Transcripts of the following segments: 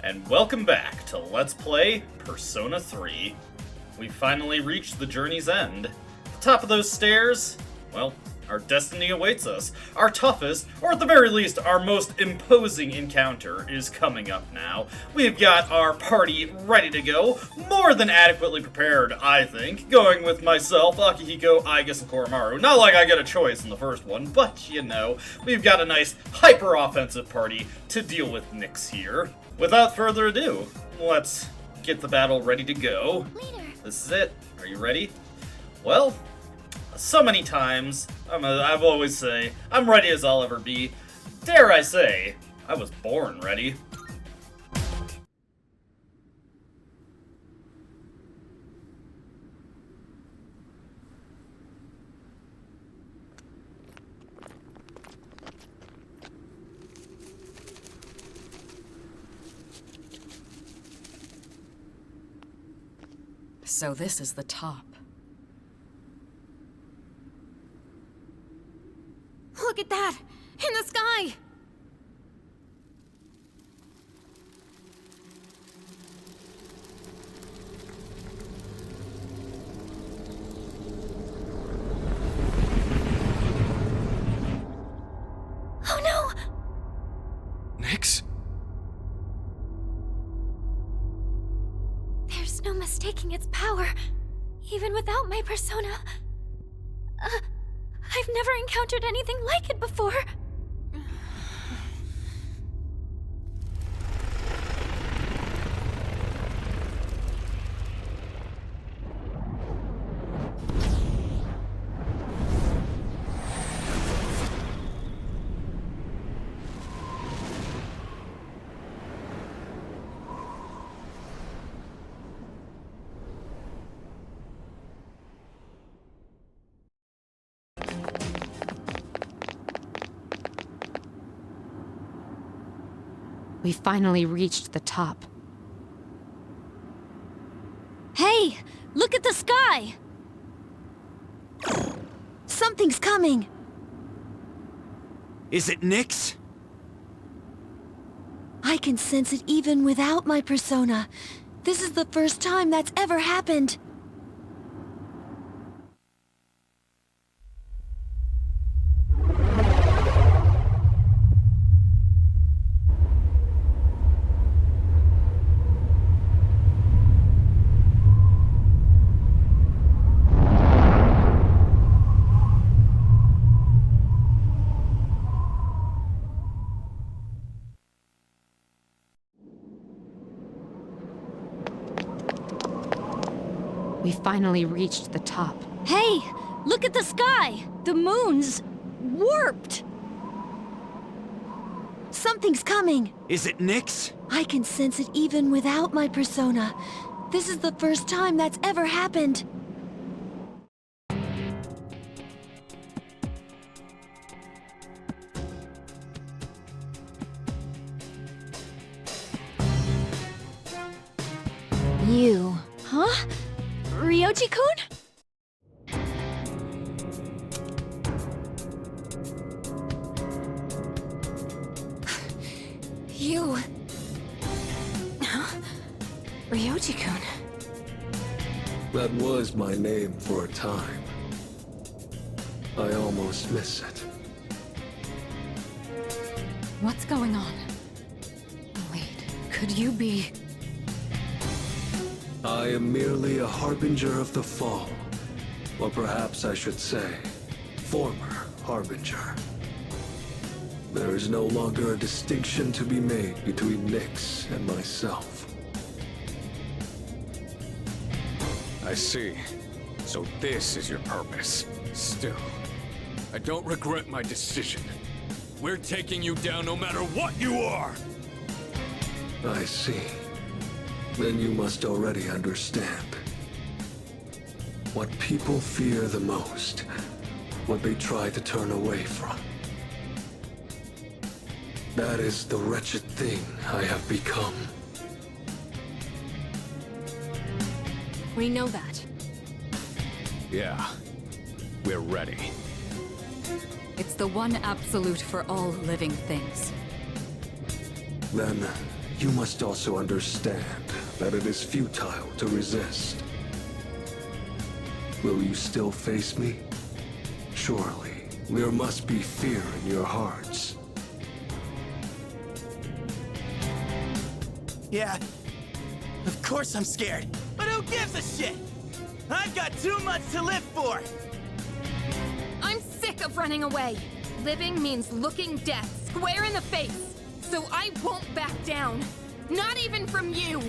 and welcome back to Let's Play Persona 3. We finally reached the journey's end. The top of those stairs, well, our destiny awaits us. Our toughest, or at the very least, our most imposing encounter is coming up now. We've got our party ready to go, more than adequately prepared, I think. Going with myself, Akihiko, Aigus, and Koromaru. Not like I get a choice in the first one, but you know, we've got a nice hyper-offensive party to deal with Nyx here. Without further ado, let's get the battle ready to go. Later. This is it. Are you ready? Well, so many times, I've always say, I'm ready as I'll ever be. Dare I say, I was born ready. So this is the top. Look at that! In the sky! Oh no! Nyx? There's no mistaking its power, even without my persona. I've never encountered anything like it before. We finally reached the top. Hey! Look at the sky! Something's coming! Is it Nyx? I can sense it even without my persona. This is the first time that's ever happened. We finally reached the top. Hey! Look at the sky! The moon's warped! Something's coming! Is it Nyx? I can sense it even without my persona. This is the first time that's ever happened. You. Huh? Ryoji-kun? You... Huh? Ryoji-kun. That was my name for a time. I almost miss it. What's going on? Wait, could you be... I am merely a harbinger of the fall. Or perhaps I should say, former harbinger. There is no longer a distinction to be made between Nyx and myself. I see. So this is your purpose. Still, I don't regret my decision. We're taking you down no matter what you are! I see. Then you must already understand. What people fear the most, what they try to turn away from. That is the wretched thing I have become. We know that. Yeah, we're ready. It's the one absolute for all living things. Then you must also understand that it is futile to resist. Will you still face me? Surely, there must be fear in your hearts. Yeah, of course I'm scared, but who gives a shit? I've got too much to live for! I'm sick of running away. Living means looking death square in the face. So I won't back down. Not even from you.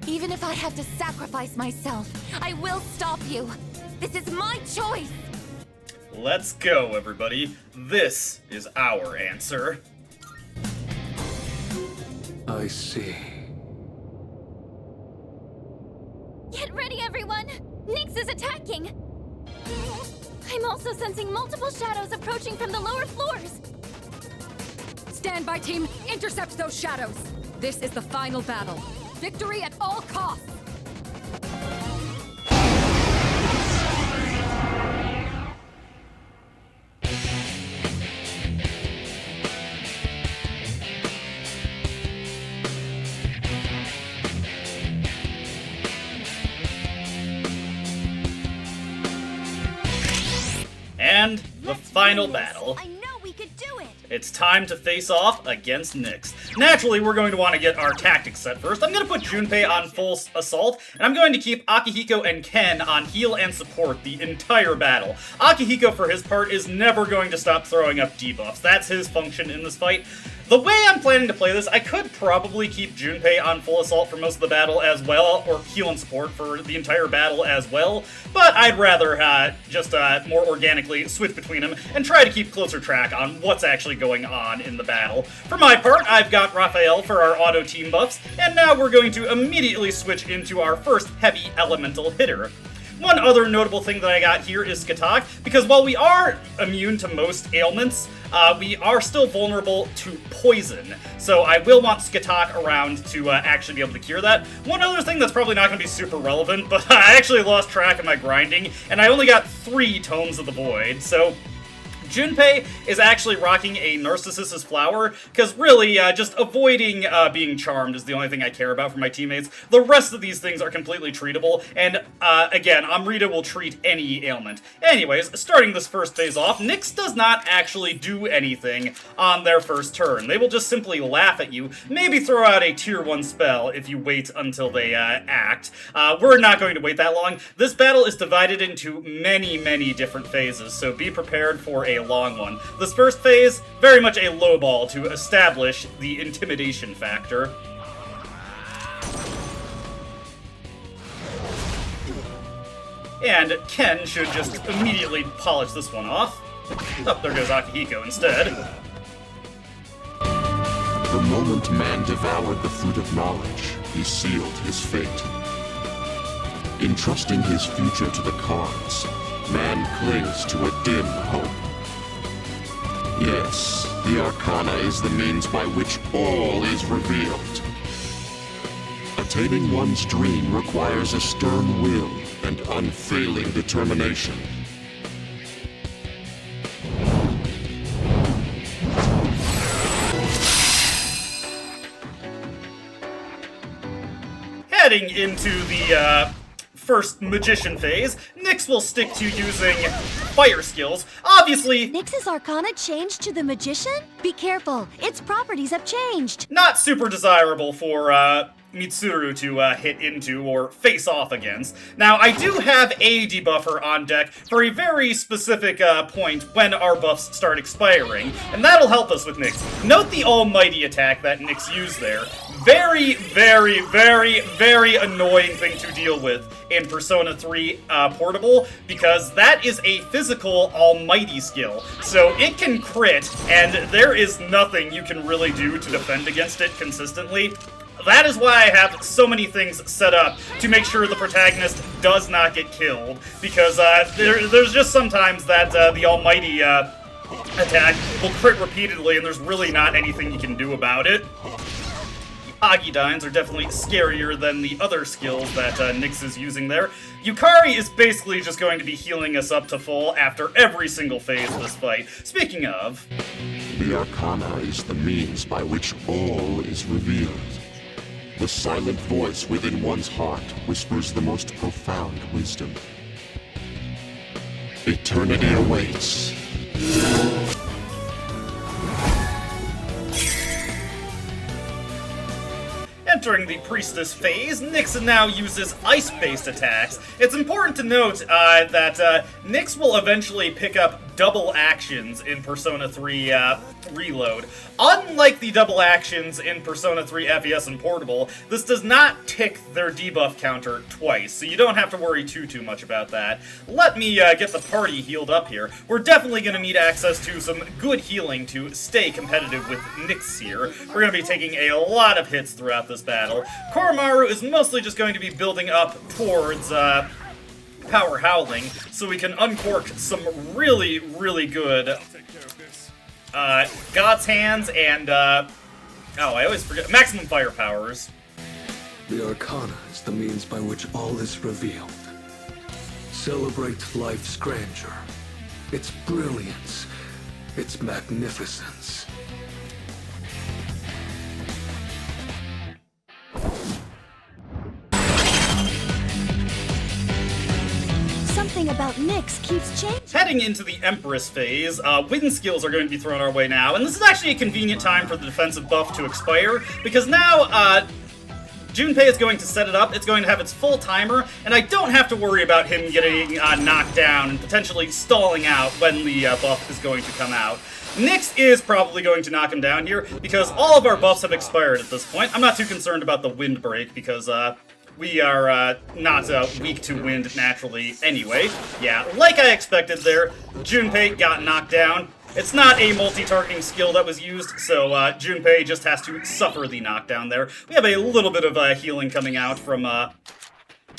Even if I have to sacrifice myself, I will stop you. This is my choice. Let's go, everybody. This is our answer. I see. Get ready, everyone! Nyx is attacking! I'm also sensing multiple shadows approaching from the lower floors. Stand by, team. Intercept those shadows. This is the final battle. Victory at all costs. And the final battle. I know we could do it! It's time to face off against Nyx. Naturally, we're going to want to get our tactics set first. I'm going to put Junpei on full assault, and I'm going to keep Akihiko and Ken on heal and support the entire battle. Akihiko, for his part, is never going to stop throwing up debuffs. That's his function in this fight. The way I'm planning to play this, I could probably keep Junpei on full assault for most of the battle as well, or heal and support for the entire battle as well, but I'd rather just more organically switch between them and try to keep closer track on what's actually going on in the battle. For my part, I've got Raphael for our auto team buffs, and now we're going to immediately switch into our first heavy elemental hitter. One other notable thing that I got here is Skatak, because while we are immune to most ailments, we are still vulnerable to poison. So I will want Skatak around to actually be able to cure that. One other thing that's probably not going to be super relevant, but I actually lost track of my grinding, and I only got 3 Tomes of the Void, so Junpei is actually rocking a Narcissus' flower, because really, just avoiding being charmed is the only thing I care about for my teammates. The rest of these things are completely treatable, and again, Amrita will treat any ailment. Anyways, starting this first phase off, Nyx does not actually do anything on their first turn. They will just simply laugh at you, maybe throw out a tier 1 spell if you wait until they act. We're not going to wait that long. This battle is divided into many, many different phases, so be prepared for a long one. This first phase, very much a low ball to establish the intimidation factor. And Ken should just immediately polish this one off. Oh, there goes Akihiko instead. The moment man devoured the fruit of knowledge, he sealed his fate. Entrusting his future to the cards, man clings to a dim hope. Yes, the Arcana is the means by which all is revealed. Attaining one's dream requires a stern will and unfailing determination. Heading into the first magician phase, Nyx will stick to using fire skills. Obviously, Nyx's Arcana changed to the Magician? Be careful, its properties have changed. not super desirable for Mitsuru to hit into or face off against. Now, I do have a debuffer on deck for a very specific point when our buffs start expiring, and that'll help us with Nyx. Note the almighty attack that Nyx used there. Very, very, very, very annoying thing to deal with in Persona 3 Portable, because that is a physical almighty skill. So it can crit, and there is nothing you can really do to defend against it consistently. That is why I have so many things set up to make sure the protagonist does not get killed, because there's just sometimes that the almighty attack will crit repeatedly, and there's really not anything you can do about it. Agidines are definitely scarier than the other skills that Nyx is using there. Yukari is basically just going to be healing us up to full after every single phase of this fight. Speaking of... The Arcana is the means by which all is revealed. The silent voice within one's heart whispers the most profound wisdom. Eternity awaits. Entering the Priestess phase, Nyx now uses ice-based attacks. It's important to note that Nyx will eventually pick up double actions in Persona 3 Reload. Unlike the double actions in Persona 3 FES and Portable, this does not tick their debuff counter twice, so you don't have to worry too much about that. Let me get the party healed up here. We're definitely going to need access to some good healing to stay competitive with Nyx here. We're going to be taking a lot of hits throughout this battle. Koromaru is mostly just going to be building up towards Power Howling, so we can uncork some really good God's Hands and, oh, I always forget, Maximum Fire Powers. The Arcana is the means by which all is revealed. Celebrate life's grandeur, its brilliance, its magnificence. Something about Nyx keeps changing. Heading into the Empress phase, wind skills are going to be thrown our way now, and this is actually a convenient time for the defensive buff to expire, because now, Junpei is going to set it up, it's going to have its full timer, and I don't have to worry about him getting knocked down and potentially stalling out when the buff is going to come out. Nyx is probably going to knock him down here, because all of our buffs have expired at this point. I'm not too concerned about the wind break, because, we are not weak to wind naturally anyway. Yeah, like I expected there, Junpei got knocked down. It's not a multi-targeting skill that was used, so Junpei just has to suffer the knockdown there. We have a little bit of healing coming out from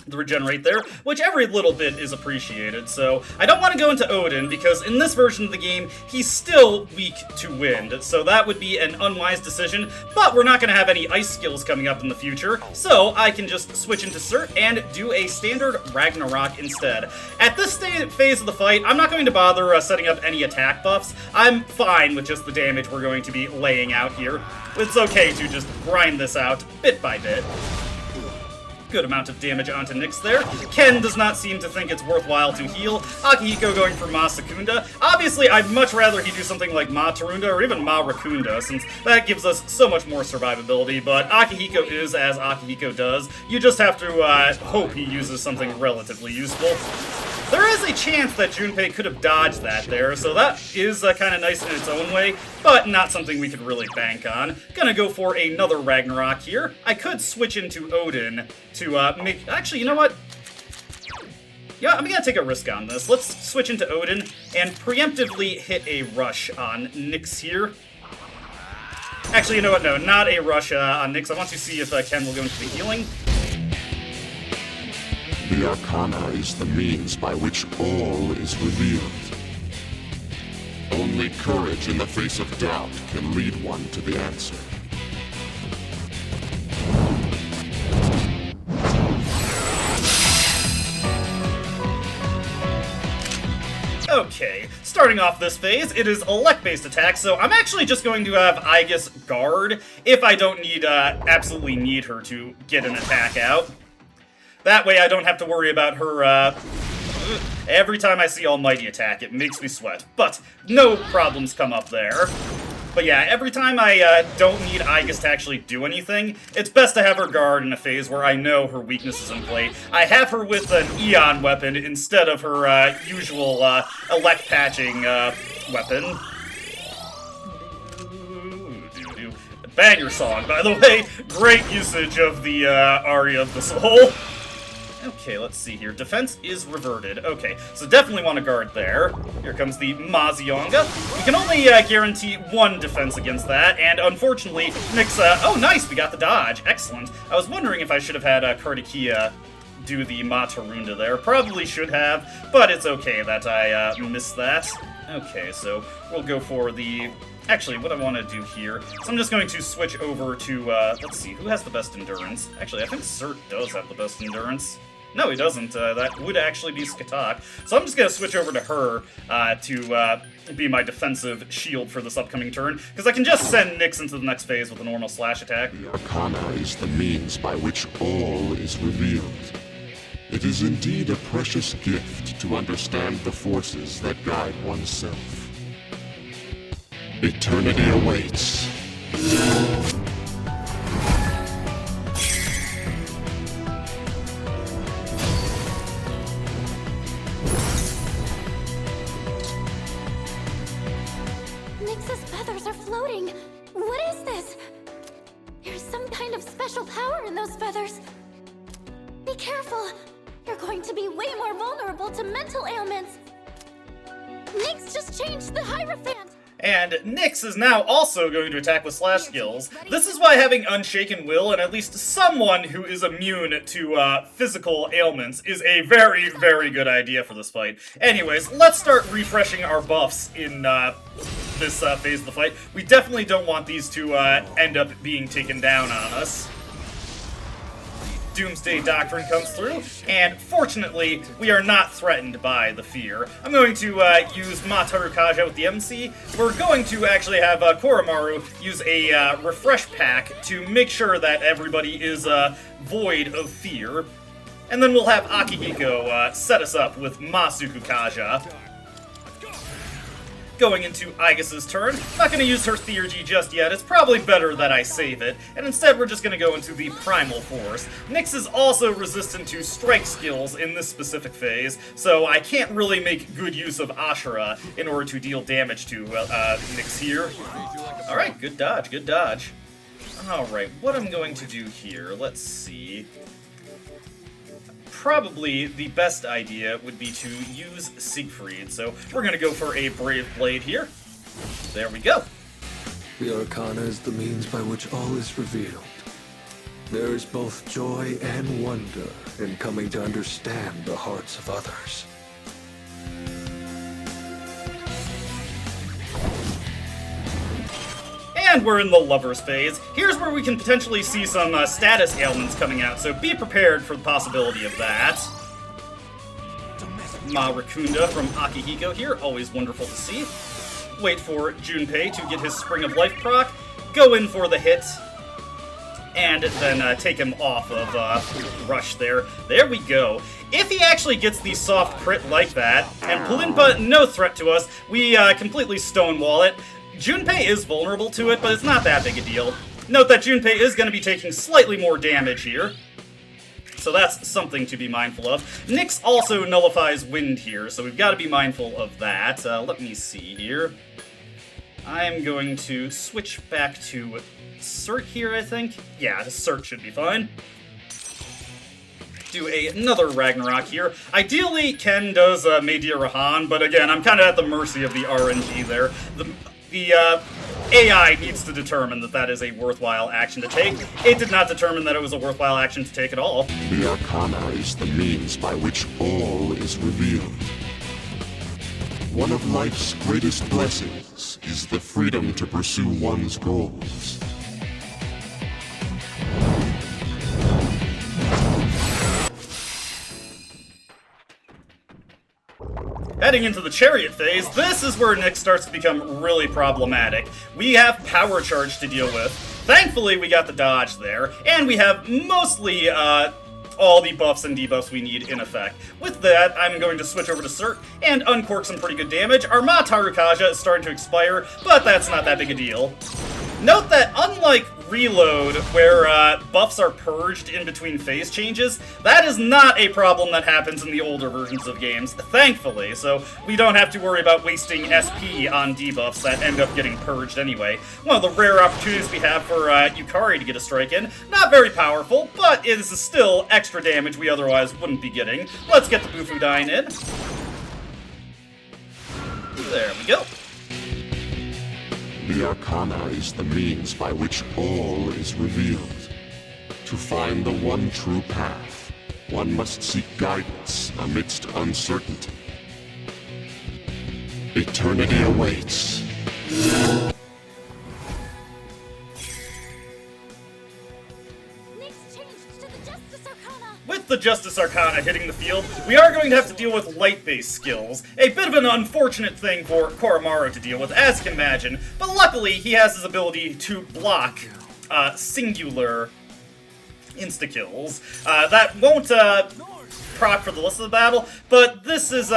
the regenerate there, which every little bit is appreciated. So I don't want to go into Odin, because in this version of the game, he's still weak to wind, so that would be an unwise decision, but we're not going to have any ice skills coming up in the future, so I can just switch into Cert and do a standard Ragnarok instead. At this phase of the fight, I'm not going to bother setting up any attack buffs. I'm fine with just the damage we're going to be laying out here. It's okay to just grind this out bit by bit. Good amount of damage onto Nyx there. Ken does not seem to think it's worthwhile to heal. Akihiko going for Ma Secunda. Obviously, I'd much rather he do something like Ma Tarunda or even Ma Rakunda, since that gives us so much more survivability, but Akihiko is as Akihiko does. You just have to hope he uses something relatively useful. There is a chance that Junpei could have dodged that there, so that is kind of nice in its own way, but not something we could really bank on. Gonna go for another Ragnarok here. I could switch into Odin to make... Actually, you know what? Yeah, I'm gonna take a risk on this. Let's switch into Odin and preemptively hit a rush on Nyx here. Actually, you know what? No, not a rush on Nyx. I want to see if Ken will go into the healing. The Arcana is the means by which all is revealed. Only courage in the face of doubt can lead one to the answer. Okay, starting off this phase, it is elect-based attack, so I'm actually just going to have Aegis guard if I don't absolutely need her to get an attack out. That way I don't have to worry about her, every time I see Almighty attack, it makes me sweat. But no problems come up there. But yeah, every time I don't need Aegis to actually do anything, it's best to have her guard in a phase where I know her weakness is in play. I have her with an Eon weapon instead of her usual elect patching weapon. Banger song, by the way. Great usage of the Aria of the Soul. Okay, let's see here. Defense is reverted. Okay, so definitely want to guard there. Here comes the Mazionga. We can only guarantee one defense against that, and unfortunately, Nyx, oh, nice, we got the dodge. Excellent. I was wondering if I should have had Kardakia do the Ma Tarunda there. Probably should have, but it's okay that I missed that. Okay, so we'll go for the... Actually, what I want to do here is I'm just going to switch over to, let's see, who has the best endurance? Actually, I think Cert does have the best endurance. No, he doesn't. That would actually be Skatak. So I'm just going to switch over to her to be my defensive shield for this upcoming turn, because I can just send Nyx into the next phase with a normal slash attack. The Arcana is the means by which all is revealed. It is indeed a precious gift to understand the forces that guide oneself. Eternity awaits. Nyx's feathers are floating. What is this? There's some kind of special power in those feathers. Be careful. You're going to be way more vulnerable to mental ailments. Nyx just changed the Hierophant. And Nyx is now also going to attack with slash skills. This is why having Unshaken Will and at least someone who is immune to physical ailments is a very, very good idea for this fight. Anyways, let's start refreshing our buffs in this phase of the fight. We definitely don't want these to end up being taken down on us. Doomsday Doctrine comes through, and fortunately, we are not threatened by the fear. I'm going to use Matarukaja with the MC. We're going to actually have Koromaru use a refresh pack to make sure that everybody is void of fear. And then we'll have Akihiko set us up with Masukukaja. Going into Aegis's turn, not going to use her Theurgy just yet, it's probably better that I save it, and instead we're just going to go into the Primal Force. Nyx is also resistant to strike skills in this specific phase, so I can't really make good use of Ashura in order to deal damage to Nyx here. Alright, good dodge, good dodge. Alright, what I'm going to do here, let's see... Probably the best idea would be to use Siegfried, so we're going to go for a Brave Blade here. There we go. The Arcana is the means by which all is revealed. There is both joy and wonder in coming to understand the hearts of others. And we're in the Lovers phase. Here's where we can potentially see some status ailments coming out, so be prepared for the possibility of that. Marakunda from Akihiko here, always wonderful to see. Wait for Junpei to get his Spring of Life proc, go in for the hit, and then take him off of Rush there. There we go. If he actually gets the soft crit like that, and Palinpa no threat to us, we completely stonewall it. Junpei is vulnerable to it, but it's not that big a deal. Note that Junpei is going to be taking slightly more damage here, so that's something to be mindful of. Nyx also nullifies wind here, so we've got to be mindful of that. Let me see here. I'm going to switch back to Cert here, I think. Yeah, Cert should be fine. Do another Ragnarok here. Ideally, Ken does Media Rahan, but again, I'm kind of at the mercy of the RNG there. The AI needs to determine that that is a worthwhile action to take. It did not determine that it was a worthwhile action to take at all. The Arcana is the means by which all is revealed. One of life's greatest blessings is the freedom to pursue one's goals. Heading into the Chariot phase, this is where Nyx starts to become really problematic. We have Power Charge to deal with. Thankfully, we got the dodge there, and we have mostly all the buffs and debuffs we need in effect. With that, I'm going to switch over to Cert and uncork some pretty good damage. Our Matarukaja is starting to expire, but that's not that big a deal. Note that unlike Reload, where buffs are purged in between phase changes, that is not a problem that happens in the older versions of games, thankfully, so we don't have to worry about wasting SP on debuffs that end up getting purged anyway. One of the rare opportunities we have for Yukari to get a strike in. Not very powerful, but it is still extra damage we otherwise wouldn't be getting. Let's get the Bufudyne in. There we go. The Arcana is the means by which all is revealed. To find the one true path, one must seek guidance amidst uncertainty. eternity awaits. Nyx changed to the Justice Arcana. With the Justice Arcana hitting the field, we are going to have to deal with light-based skills. A bit of an unfortunate thing for Koromaru to deal with, as you can imagine, but luckily he has his ability to block singular insta-kills. That won't proc for the rest of the battle, but this is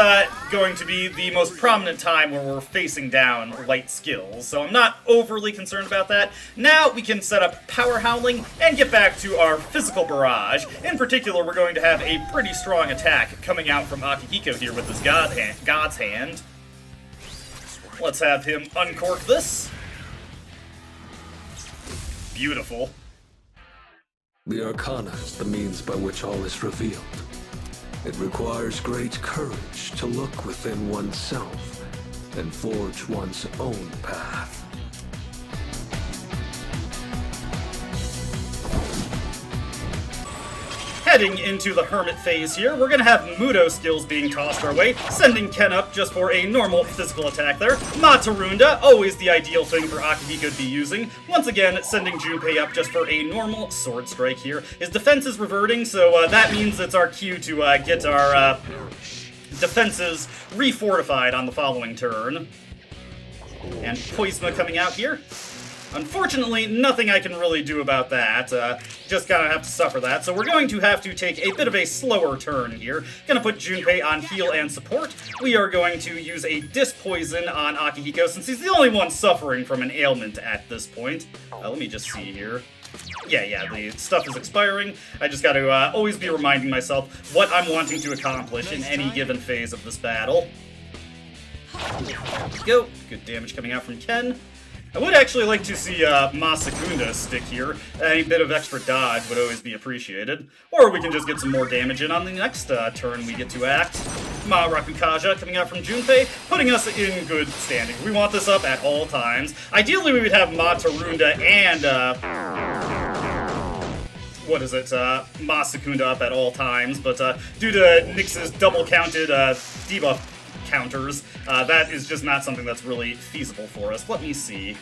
going to be the most prominent time where we're facing down light skills, so I'm not overly concerned about that. Now we can set up Power Howling and get back to our physical barrage. In particular, we're going to have a pretty strong attack coming out from Akihiko here with his God's Hand. Let's have him uncork this. Beautiful. The Arcana is the means by which all is revealed. It requires great courage to look within oneself and forge one's own path. Heading into the Hermit phase here, we're going to have Mudo skills being tossed our way, sending Ken up just for a normal physical attack there. Matarunda, always the ideal thing for Akihiko to be using. Once again, sending Junpei up just for a normal sword strike here. His defense is reverting, so that means it's our cue to get our defenses refortified on the following turn. And Poisma coming out here. Unfortunately, nothing I can really do about that. Just gonna have to suffer that. So we're going to have to take a bit of a slower turn here. Gonna put Junpei on heal and support. We are going to use a Disc Poison on Akihiko since he's the only one suffering from an ailment at this point. Let me just see here. Yeah, the stuff is expiring. I just gotta always be reminding myself what I'm wanting to accomplish in any given phase of this battle. Go. Good damage coming out from Ken. I would actually like to see Masakunda stick here. Any bit of extra dodge would always be appreciated. Or we can just get some more damage in on the next turn we get to act. Ma Rakukaja coming out from Junpei, putting us in good standing. We want this up at all times. Ideally, we would have Matarunda and, Masakunda up at all times, but due to Nyx's double-counted debuff counters, that is just not something that's really feasible for us. Let me see.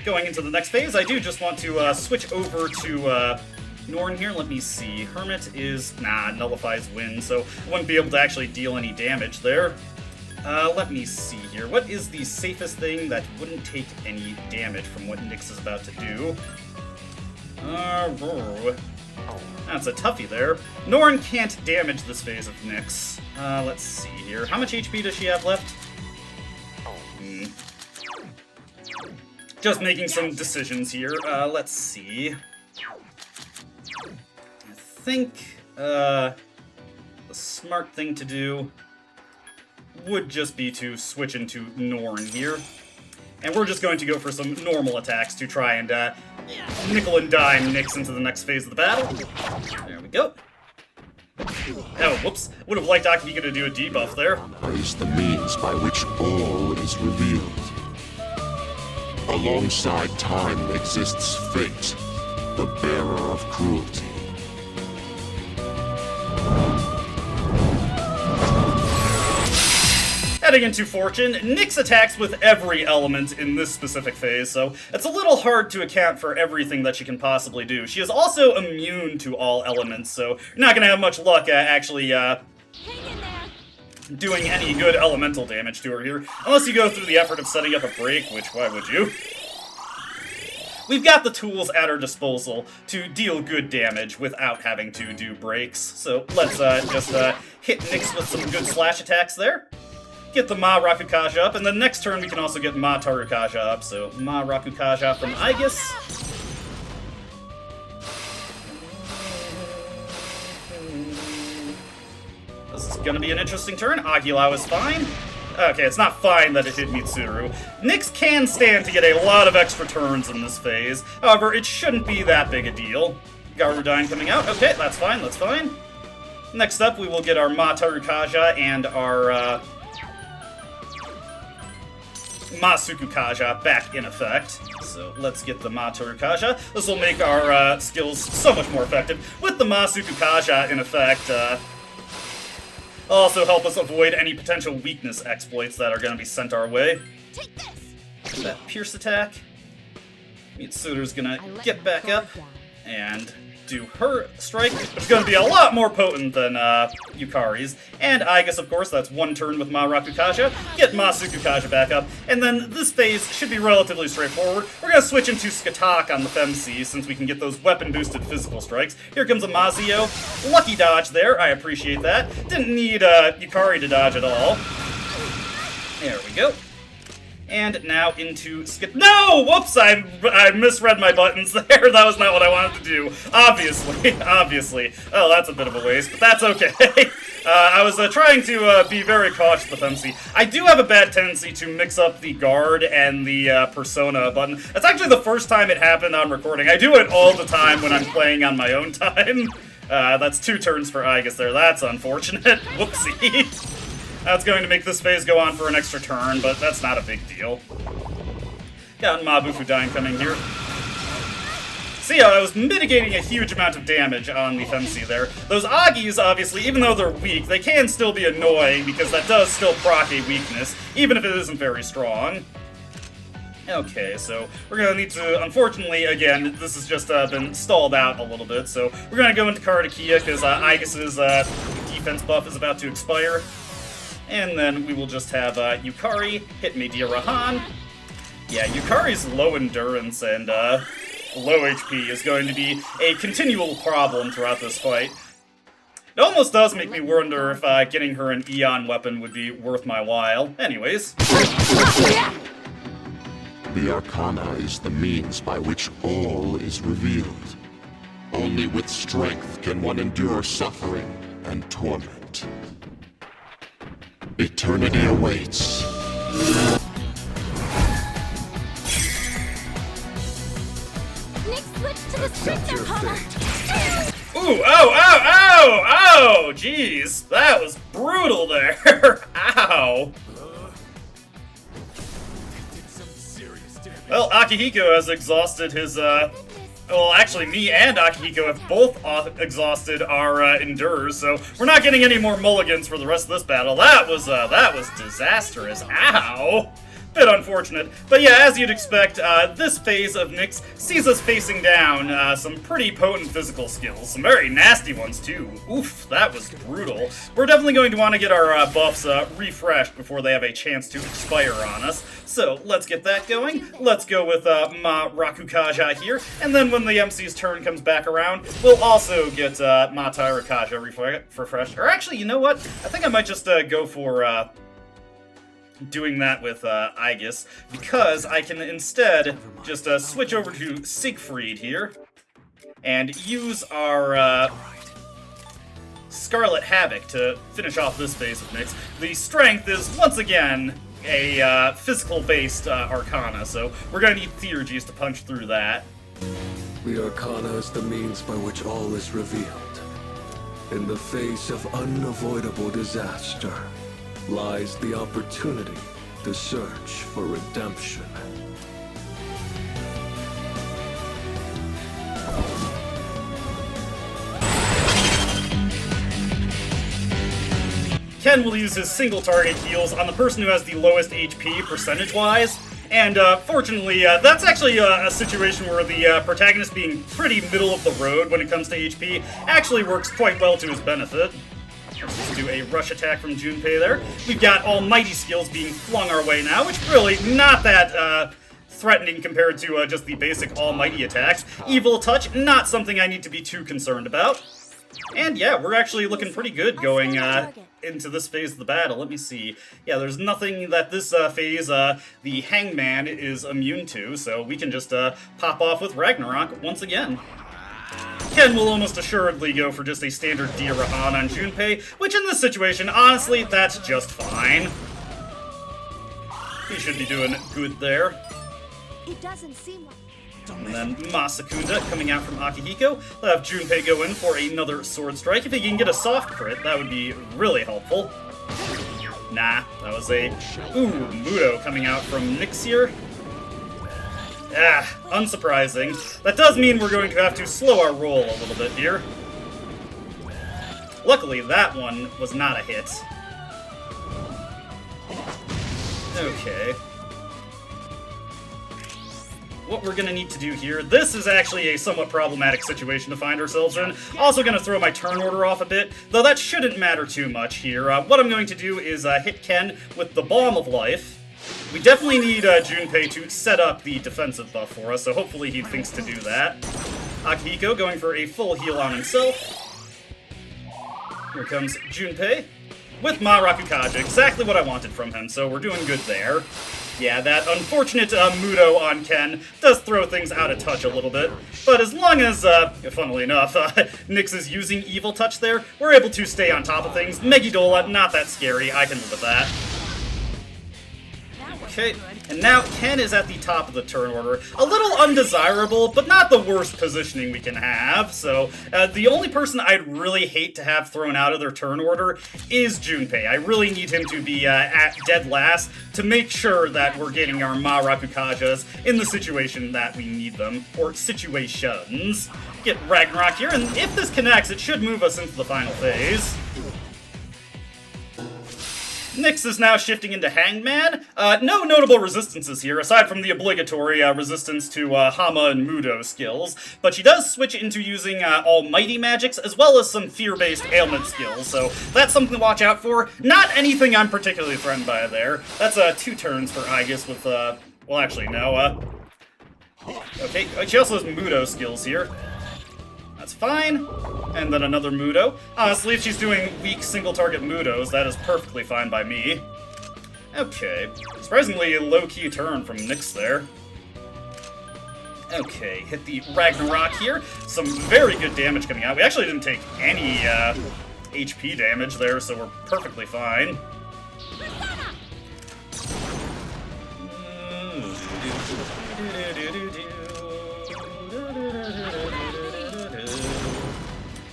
Going into the next phase, I do just want to switch over to Norn here. Let me see. Hermit is... nullifies wind, so I wouldn't be able to actually deal any damage there. Let me see here. What is the safest thing that wouldn't take any damage from what Nyx is about to do? That's a toughie there. Norn can't damage this phase of Nyx. Let's see here. How much HP does she have left? Just making some decisions here. Let's see. I think the smart thing to do would just be to switch into Norn here. And we're just going to go for some normal attacks to try and nickel and dime Nyx into the next phase of the battle. There we go. Oh, whoops. Would have liked Akihiko to do a debuff there. Is the means by which all is revealed. Alongside time exists fate, the bearer of cruelty. Heading into Fortune, Nyx attacks with every element in this specific phase, so it's a little hard to account for everything that she can possibly do. She is also immune to all elements, so you're not going to have much luck actually doing any good elemental damage to her here, unless you go through the effort of setting up a break, which why would you? We've got the tools at our disposal to deal good damage without having to do breaks, so let's just hit Nyx with some good slash attacks there. Get the Ma Rakukaja up, and then next turn we can also get Ma Tarukaja up, so Ma Rakukaja from Aegis. This is gonna be an interesting turn. Aguilau is fine. Okay, it's not fine that it hit Mitsuru. Nyx can stand to get a lot of extra turns in this phase. However, it shouldn't be that big a deal. Garudine coming out. Okay, that's fine, that's fine. Next up, we will get our Ma Tarukaja and our, Masukukaja back in effect. So let's get the Matarukaja. This will make our skills so much more effective. With the Masukukaja in effect, also help us avoid any potential weakness exploits that are going to be sent our way. Take this! That Pierce attack. Mitsuru's gonna get back up and do her strike. It's gonna be a lot more potent than Yukari's. And I guess, of course, that's one turn with Ma Rakukaja. Get Ma Sukukaja back up. And then this phase should be relatively straightforward. We're gonna switch into Skatak on the Femc since we can get those weapon-boosted physical strikes. Here comes a Mazio. Lucky dodge there. I appreciate that. Didn't need Yukari to dodge at all. There we go. And now into skip. No! Whoops! I misread my buttons there. That was not what I wanted to do. Obviously. Oh, that's a bit of a waste, but that's okay. I was trying to be very cautious with MC. I do have a bad tendency to mix up the guard and the persona button. That's actually the first time it happened on recording. I do it all the time when I'm playing on my own time. That's 2 turns for Aigis there. That's unfortunate. Whoopsie. That's going to make this phase go on for an extra turn, but that's not a big deal. Got Mabufu dying coming here. See, I was mitigating a huge amount of damage on the Femc there. Those Agis, obviously, even though they're weak, they can still be annoying because that does still proc a weakness, even if it isn't very strong. Okay, so we're going to need to, unfortunately, again, this has just been stalled out a little bit, so we're going to go into Karadakia because Aigis' defense buff is about to expire. And then we will just have Yukari hit Media Rahan. Yeah, Yukari's low endurance and low HP is going to be a continual problem throughout this fight. It almost does make me wonder if getting her an Eon weapon would be worth my while. Anyways. The Arcana is the means by which all is revealed. Only with strength can one endure suffering and torment. Eternity awaits. Nyx switched to the strict Arcana! Ooh, oh, jeez. That was brutal there. Ow. Well, Akihiko has exhausted his, well, actually, me and Akihiko have both exhausted our endures, so we're not getting any more mulligans for the rest of this battle. That was disastrous. Ow! Bit unfortunate. But yeah, as you'd expect, this phase of Nyx sees us facing down some pretty potent physical skills. Some very nasty ones, too. Oof, that was brutal. We're definitely going to want to get our buffs refreshed before they have a chance to expire on us. So, let's get that going. Let's go with Ma Rakukaja here. And then when the MC's turn comes back around, we'll also get Ma Tairakaja refreshed. Or actually, you know what? I think I might just go for doing that with Aigis, because I can instead just switch over to Siegfried here, and use our Scarlet Havoc to finish off this phase of Nyx. The strength is, once again, a physical-based Arcana, so we're going to need Theurgies to punch through that. The Arcana is the means by which all is revealed. In the face of unavoidable disaster lies the opportunity to search for redemption. Ken will use his single target heals on the person who has the lowest HP percentage-wise, and fortunately, that's actually a situation where the protagonist being pretty middle of the road when it comes to HP actually works quite well to his benefit. Let's do a rush attack from Junpei there. We've got almighty skills being flung our way now, which really not that threatening compared to just the basic almighty attacks. Evil touch, not something I need to be too concerned about. And yeah, we're actually looking pretty good going into this phase of the battle. Let me see. Yeah, there's nothing that this phase the Hangman is immune to, so we can just pop off with Ragnarok once again. Ken will almost assuredly go for just a standard Dia Rahan on Junpei, which in this situation, honestly, that's just fine. He should be doing good there. It doesn't seem like... And then Masakunda coming out from Akihiko. We'll have Junpei go in for another sword strike. If he can get a soft crit, that would be really helpful. Nah, that was a... Ooh, Mudo coming out from Nyx here. Ah, unsurprising. That does mean we're going to have to slow our roll a little bit here. Luckily, that one was not a hit. Okay. What we're gonna need to do here, this is actually a somewhat problematic situation to find ourselves in. Also gonna throw my turn order off a bit, though that shouldn't matter too much here. What I'm going to do is hit Ken with the Balm of Life. We definitely need Junpei to set up the defensive buff for us, so hopefully he thinks to do that. Akihiko going for a full heal on himself. Here comes Junpei with Ma Rakukaja, exactly what I wanted from him, so we're doing good there. Yeah, that unfortunate Mudo on Ken does throw things out of touch a little bit, but as long as, funnily enough, Nyx is using Evil Touch there, we're able to stay on top of things. Megidola, not that scary, I can live with that. Okay, and now Ken is at the top of the turn order. A little undesirable, but not the worst positioning we can have. So, the only person I'd really hate to have thrown out of their turn order is Junpei. I really need him to be at dead last to make sure that we're getting our Ma Rakukajas in the situation that we need them, or situations. Get Ragnarok here, and if this connects, it should move us into the final phase. Nyx is now shifting into Hangman. No notable resistances here, aside from the obligatory resistance to Hama and Mudo skills, but she does switch into using Almighty magics, as well as some fear-based ailment skills, so that's something to watch out for. Not anything I'm particularly threatened by there. That's 2 turns for Aegis with, well actually, no, okay, she also has Mudo skills here. That's fine. And then another Mudo. Honestly, if she's doing weak single-target Mudos, that is perfectly fine by me. Okay. Surprisingly low-key turn from Nyx there. Okay, hit the Ragnarok here. Some very good damage coming out. We actually didn't take any HP damage there, so we're perfectly fine.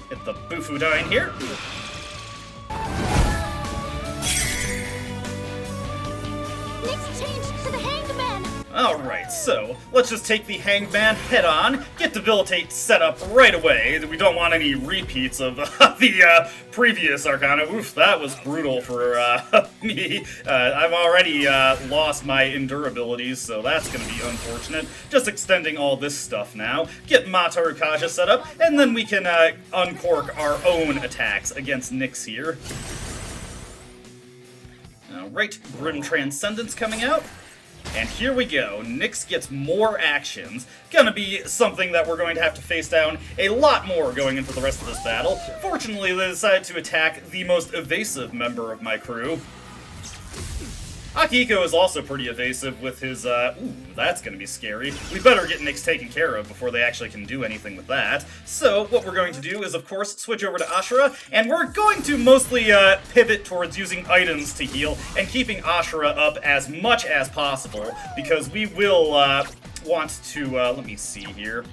Hit the Bufudine here. Nyx changed to the Hanged Man! Alright, so let's just take the Hanged Man head on, get Debilitate set up right away. We don't want any repeats of the previous Arcana. Oof, that was brutal for me. I've already lost my endurabilities, so that's going to be unfortunate. Just extending all this stuff now. Get Mata Rukaja set up, and then we can uncork our own attacks against Nyx here. Alright, Grim Transcendence coming out. And here we go, Nyx gets more actions. Gonna be something that we're going to have to face down a lot more going into the rest of this battle. Fortunately, they decided to attack the most evasive member of my crew. Akihiko is also pretty evasive with his, ooh, that's gonna be scary. We better get Nyx taken care of before they actually can do anything with that. So, what we're going to do is, of course, switch over to Ashura, and we're going to mostly, pivot towards using items to heal, and keeping Ashura up as much as possible, because we will, want to, let me see here.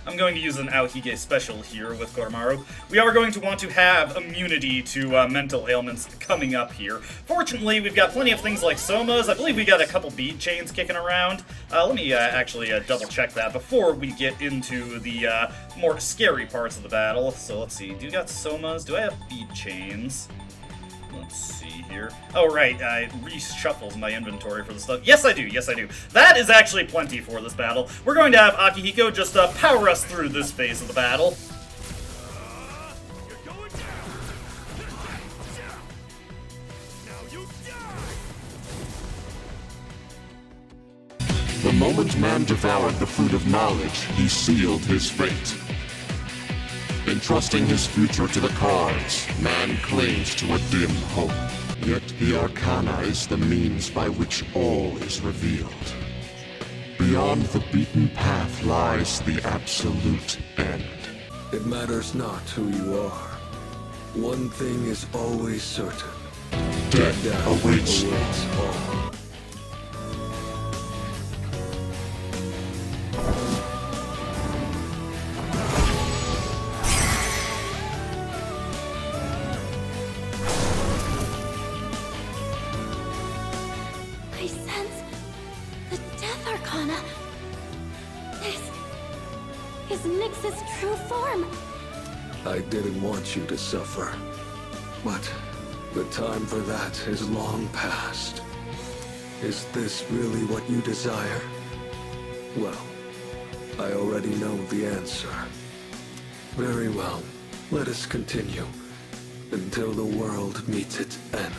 I'm going to use an Aohige special here with Gormaru. We are going to want to have immunity to mental ailments coming up here. Fortunately, we've got plenty of things like Somas. I believe we got a couple bead chains kicking around. Let me actually double check that before we get into the more scary parts of the battle. So let's see, do you got Somas? Do I have bead chains? Let's see here. Oh, right, it reshuffles my inventory for the stuff. Yes, I do, yes, I do. That is actually plenty for this battle. We're going to have Akihiko just power us through this phase of the battle. You're going down. Now you die. The moment man devoured the fruit of knowledge, he sealed his fate. Entrusting his future to the cards, man clings to a dim hope. Yet the Arcana is the means by which all is revealed. Beyond the beaten path lies the absolute end. It matters not who you are. One thing is always certain. Death awaits you. all. I sense the Death Arcana. This is Nyx's true form. I didn't want you to suffer. But the time for that is long past. Is this really what you desire? Well, I already know the answer. Very well. Let us continue until the world meets its end.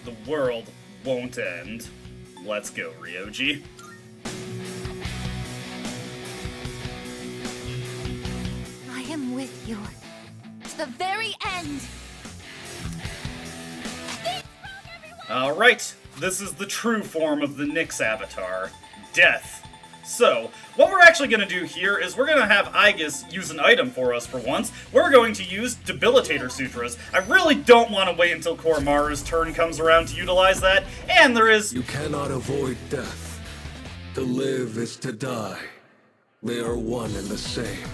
The world won't end. Let's go, Ryoji. I am with you. To the very end! Alright, this is the true form of the Nyx avatar. Death. So, what we're actually going to do here is we're going to have Aegis use an item for us for once. We're going to use Debilitator Sutras. I really don't want to wait until Koromaru's turn comes around to utilize that, and there is... You cannot avoid death. To live is to die. They are one and the same.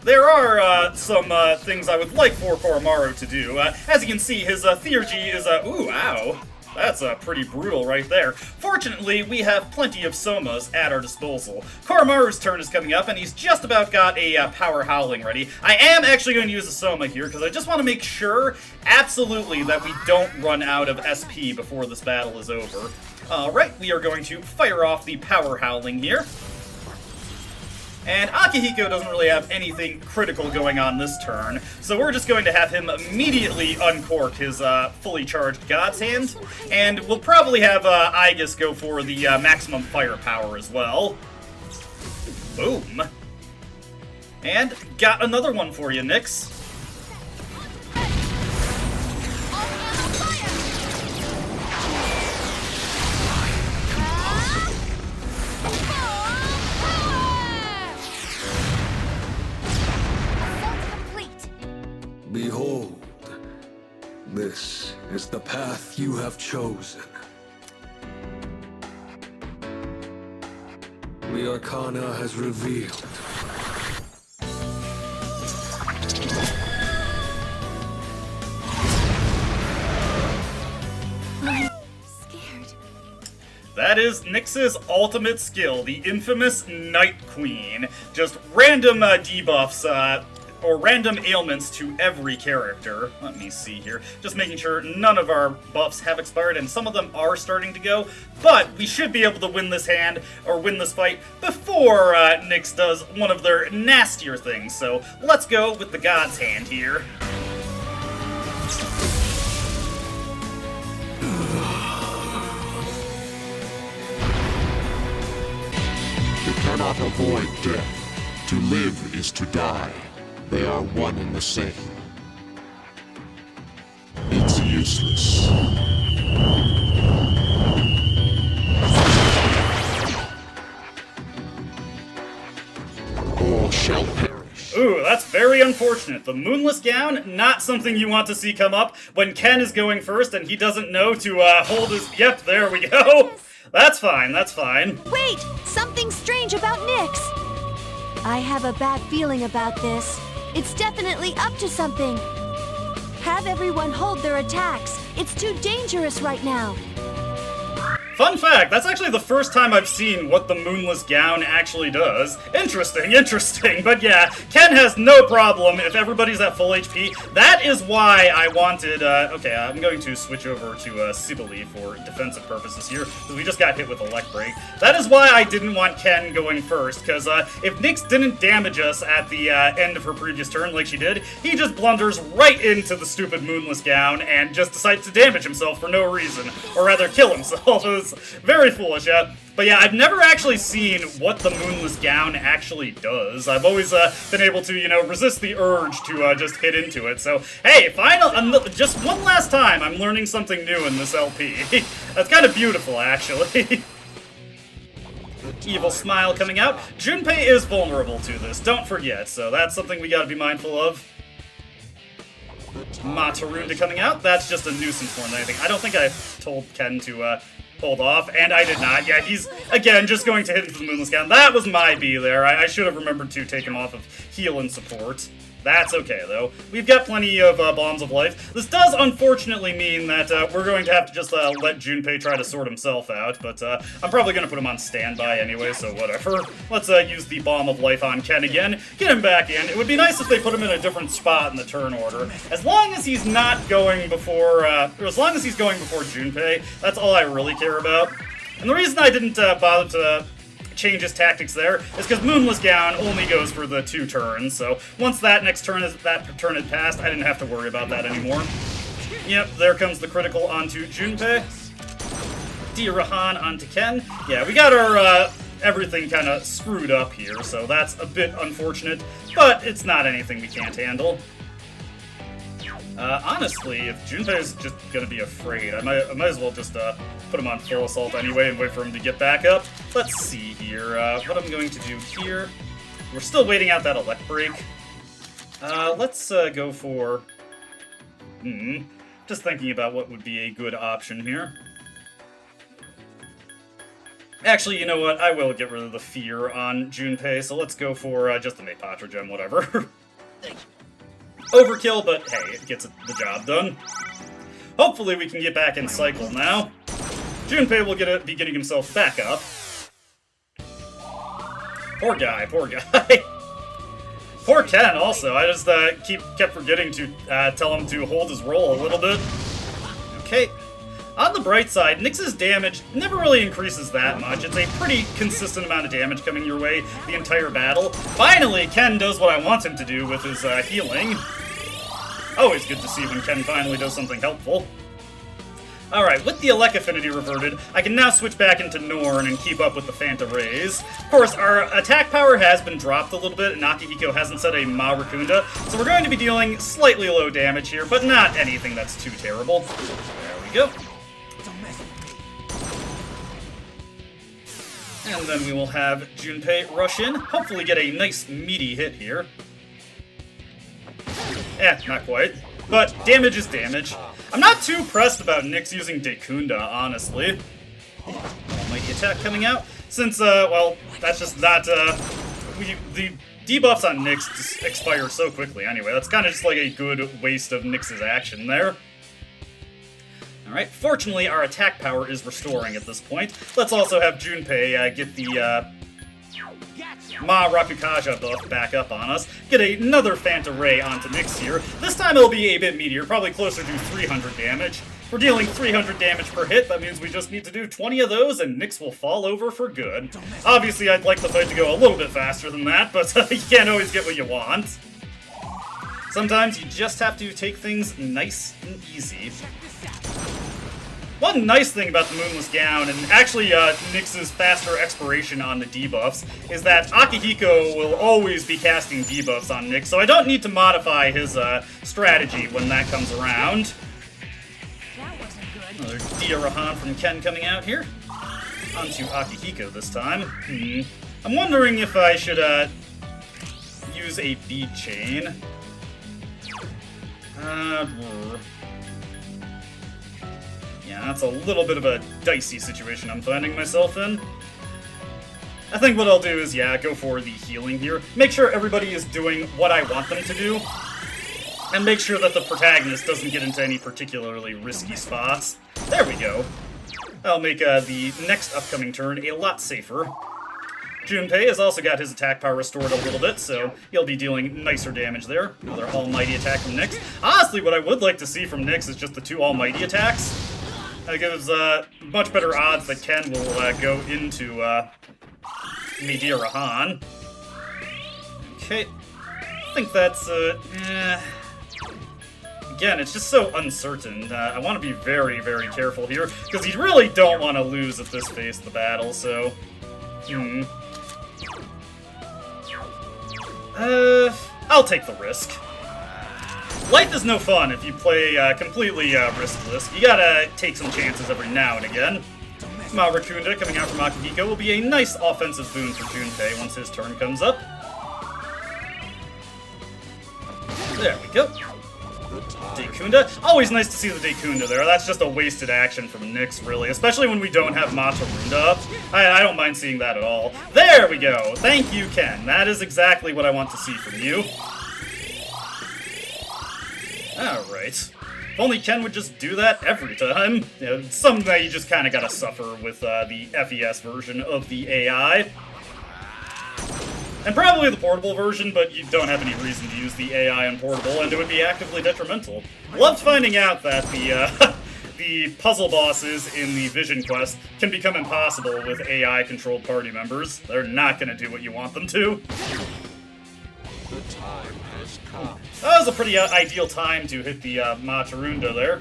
There are some things I would like for Koromaru to do. As you can see, his theurgy is ooh, ow. That's pretty brutal right there. Fortunately, we have plenty of Somas at our disposal. Koromaru's turn is coming up, and he's just about got a Power Howling ready. I am actually going to use a Soma here, because I just want to make sure, absolutely, that we don't run out of SP before this battle is over. Alright, we are going to fire off the Power Howling here. And Akihiko doesn't really have anything critical going on this turn, so we're just going to have him immediately uncork his fully charged God's Hand, and we'll probably have Aegis go for the maximum firepower as well. Boom. And got another one for you, Nyx. Behold, this is the path you have chosen. The Arcana has revealed. I'm scared. That is Nyx's ultimate skill, the infamous Night Queen. Just random debuffs, or random ailments to every character. Let me see here. Just making sure none of our buffs have expired, and some of them are starting to go, but we should be able to win this hand, or win this fight, before Nyx does one of their nastier things. So let's go with the God's Hand here. You cannot avoid death. To live is to die. They are one and the same. It's useless. All shall perish. Ooh, that's very unfortunate. The Moonless Gown, not something you want to see come up when Ken is going first and he doesn't know to hold his... Yep, there we go. That's fine, that's fine. Wait! Something strange about Nyx! I have a bad feeling about this. It's definitely up to something. Have everyone hold their attacks. It's too dangerous right now. Fun fact, that's actually the first time I've seen what the Moonless Gown actually does. Interesting, interesting. But yeah, Ken has no problem if everybody's at full HP. That is why I wanted, okay, I'm going to switch over to Sibylle for defensive purposes here, because we just got hit with a Elect Break. That is why I didn't want Ken going first, because if Nyx didn't damage us at the end of her previous turn like she did, he just blunders right into the stupid Moonless Gown and just decides to damage himself for no reason, or rather kill himself. It was very foolish, yeah. But yeah, I've never actually seen what the Moonless Gown actually does. I've always been able to, you know, resist the urge to just hit into it. So, hey, just one last time, I'm learning something new in this LP. That's kind of beautiful, actually. Evil Smile coming out. Junpei is vulnerable to this, don't forget, so that's something we gotta be mindful of. Matarunda coming out. That's just a nuisance more than anything. I don't think I told Ken to hold off, and I did not. Yeah, he's, again, just going to hit into the Moonless Gown. That was my B there. I should have remembered to take him off of heal and support. That's okay, though. We've got plenty of Bombs of Life. This does unfortunately mean that we're going to have to just let Junpei try to sort himself out, but I'm probably going to put him on standby anyway, so whatever. Let's use the Bomb of Life on Ken again, get him back in. It would be nice if they put him in a different spot in the turn order. As long as he's not going before, or as long as he's going before Junpei, that's all I really care about. And the reason I didn't bother to change his tactics there is because Moonless Gown only goes for the 2 turns, so once that turn had passed, I didn't have to worry about that anymore. Yep, there comes the critical onto Junpei. Dirahan onto Ken. Yeah, we got our everything kind of screwed up here, so that's a bit unfortunate, but it's not anything we can't handle. Honestly, if Junpei's just gonna be afraid, I might as well just put him on full assault anyway and wait for him to get back up. Let's see here, what I'm going to do here. We're still waiting out that elect break. Let's go for... just thinking about what would be a good option here. Actually, you know what? I will get rid of the fear on Junpei, so let's go for just the Mapatra Gem, whatever. Overkill, but hey, it gets the job done. Hopefully we can get back in cycle now. Junpei will be getting himself back up. Poor guy, poor guy. Poor Ken, also. I just kept forgetting to tell him to hold his roll a little bit. Okay. On the bright side, Nyx's damage never really increases that much. It's a pretty consistent amount of damage coming your way the entire battle. Finally, Ken does what I want him to do with his healing. Always good to see when Ken finally does something helpful. Alright, with the Elec Affinity reverted, I can now switch back into Norn and keep up with the Phanta Rays. Of course, our attack power has been dropped a little bit, and Akihiko hasn't set a Ma Racunda, so we're going to be dealing slightly low damage here, but not anything that's too terrible. There we go. And then we will have Junpei rush in, hopefully get a nice meaty hit here. Not quite. But damage is damage. I'm not too pressed about Nyx using Dekunda, honestly. Almighty attack coming out. Since, well, that's just not, the debuffs on Nyx just expire so quickly anyway. That's kind of just like a good waste of Nyx's action there. Alright, fortunately our attack power is restoring at this point. Let's also have Junpei get the Ma Rakukaja buff back up on us. Get another Phanta Ray onto Nyx here. This time it'll be a bit meatier, probably closer to 300 damage. If we're dealing 300 damage per hit, that means we just need to do 20 of those and Nyx will fall over for good. Obviously I'd like the fight to go a little bit faster than that, but you can't always get what you want. Sometimes you just have to take things nice and easy. One nice thing about the Moonless Gown, and actually Nyx's faster expiration on the debuffs, is that Akihiko will always be casting debuffs on Nyx, so I don't need to modify his strategy when that comes around. That wasn't good. Another Dirahan from Ken coming out here. Onto Akihiko this time. I'm wondering if I should use a bead chain. Yeah, that's a little bit of a dicey situation I'm finding myself in. I think what I'll do is, yeah, go for the healing here. Make sure everybody is doing what I want them to do. And make sure that the protagonist doesn't get into any particularly risky spots. There we go. That'll make the next upcoming turn a lot safer. Junpei has also got his attack power restored a little bit, so he'll be dealing nicer damage there. Another almighty attack from Nyx. Honestly, what I would like to see from Nyx is just the 2 almighty attacks. That gives much better odds that Ken will go into Dirahan. Okay. I think that's, Again, it's just so uncertain. I want to be very, very careful here, because you really don't want to lose at this phase of the battle, so... I'll take the risk. Life is no fun if you play completely riskless. You gotta take some chances every now and again. Ma Racunda coming out from Akihiko will be a nice offensive boon for Junpei once his turn comes up. There we go. Dekunda. Always nice to see the Dekunda there. That's just a wasted action from Nyx, really. Especially when we don't have Matarunda up. I don't mind seeing that at all. There we go. Thank you, Ken. That is exactly what I want to see from you. Alright. If only Ken would just do that every time. You know, it's something that you just kind of gotta suffer with the FES version of the AI. And probably the portable version, but you don't have any reason to use the AI on portable, and it would be actively detrimental. Loved finding out that the the puzzle bosses in the Vision Quest can become impossible with AI-controlled party members. They're not gonna do what you want them to. The time has come. That was a pretty ideal time to hit the Matarunda there.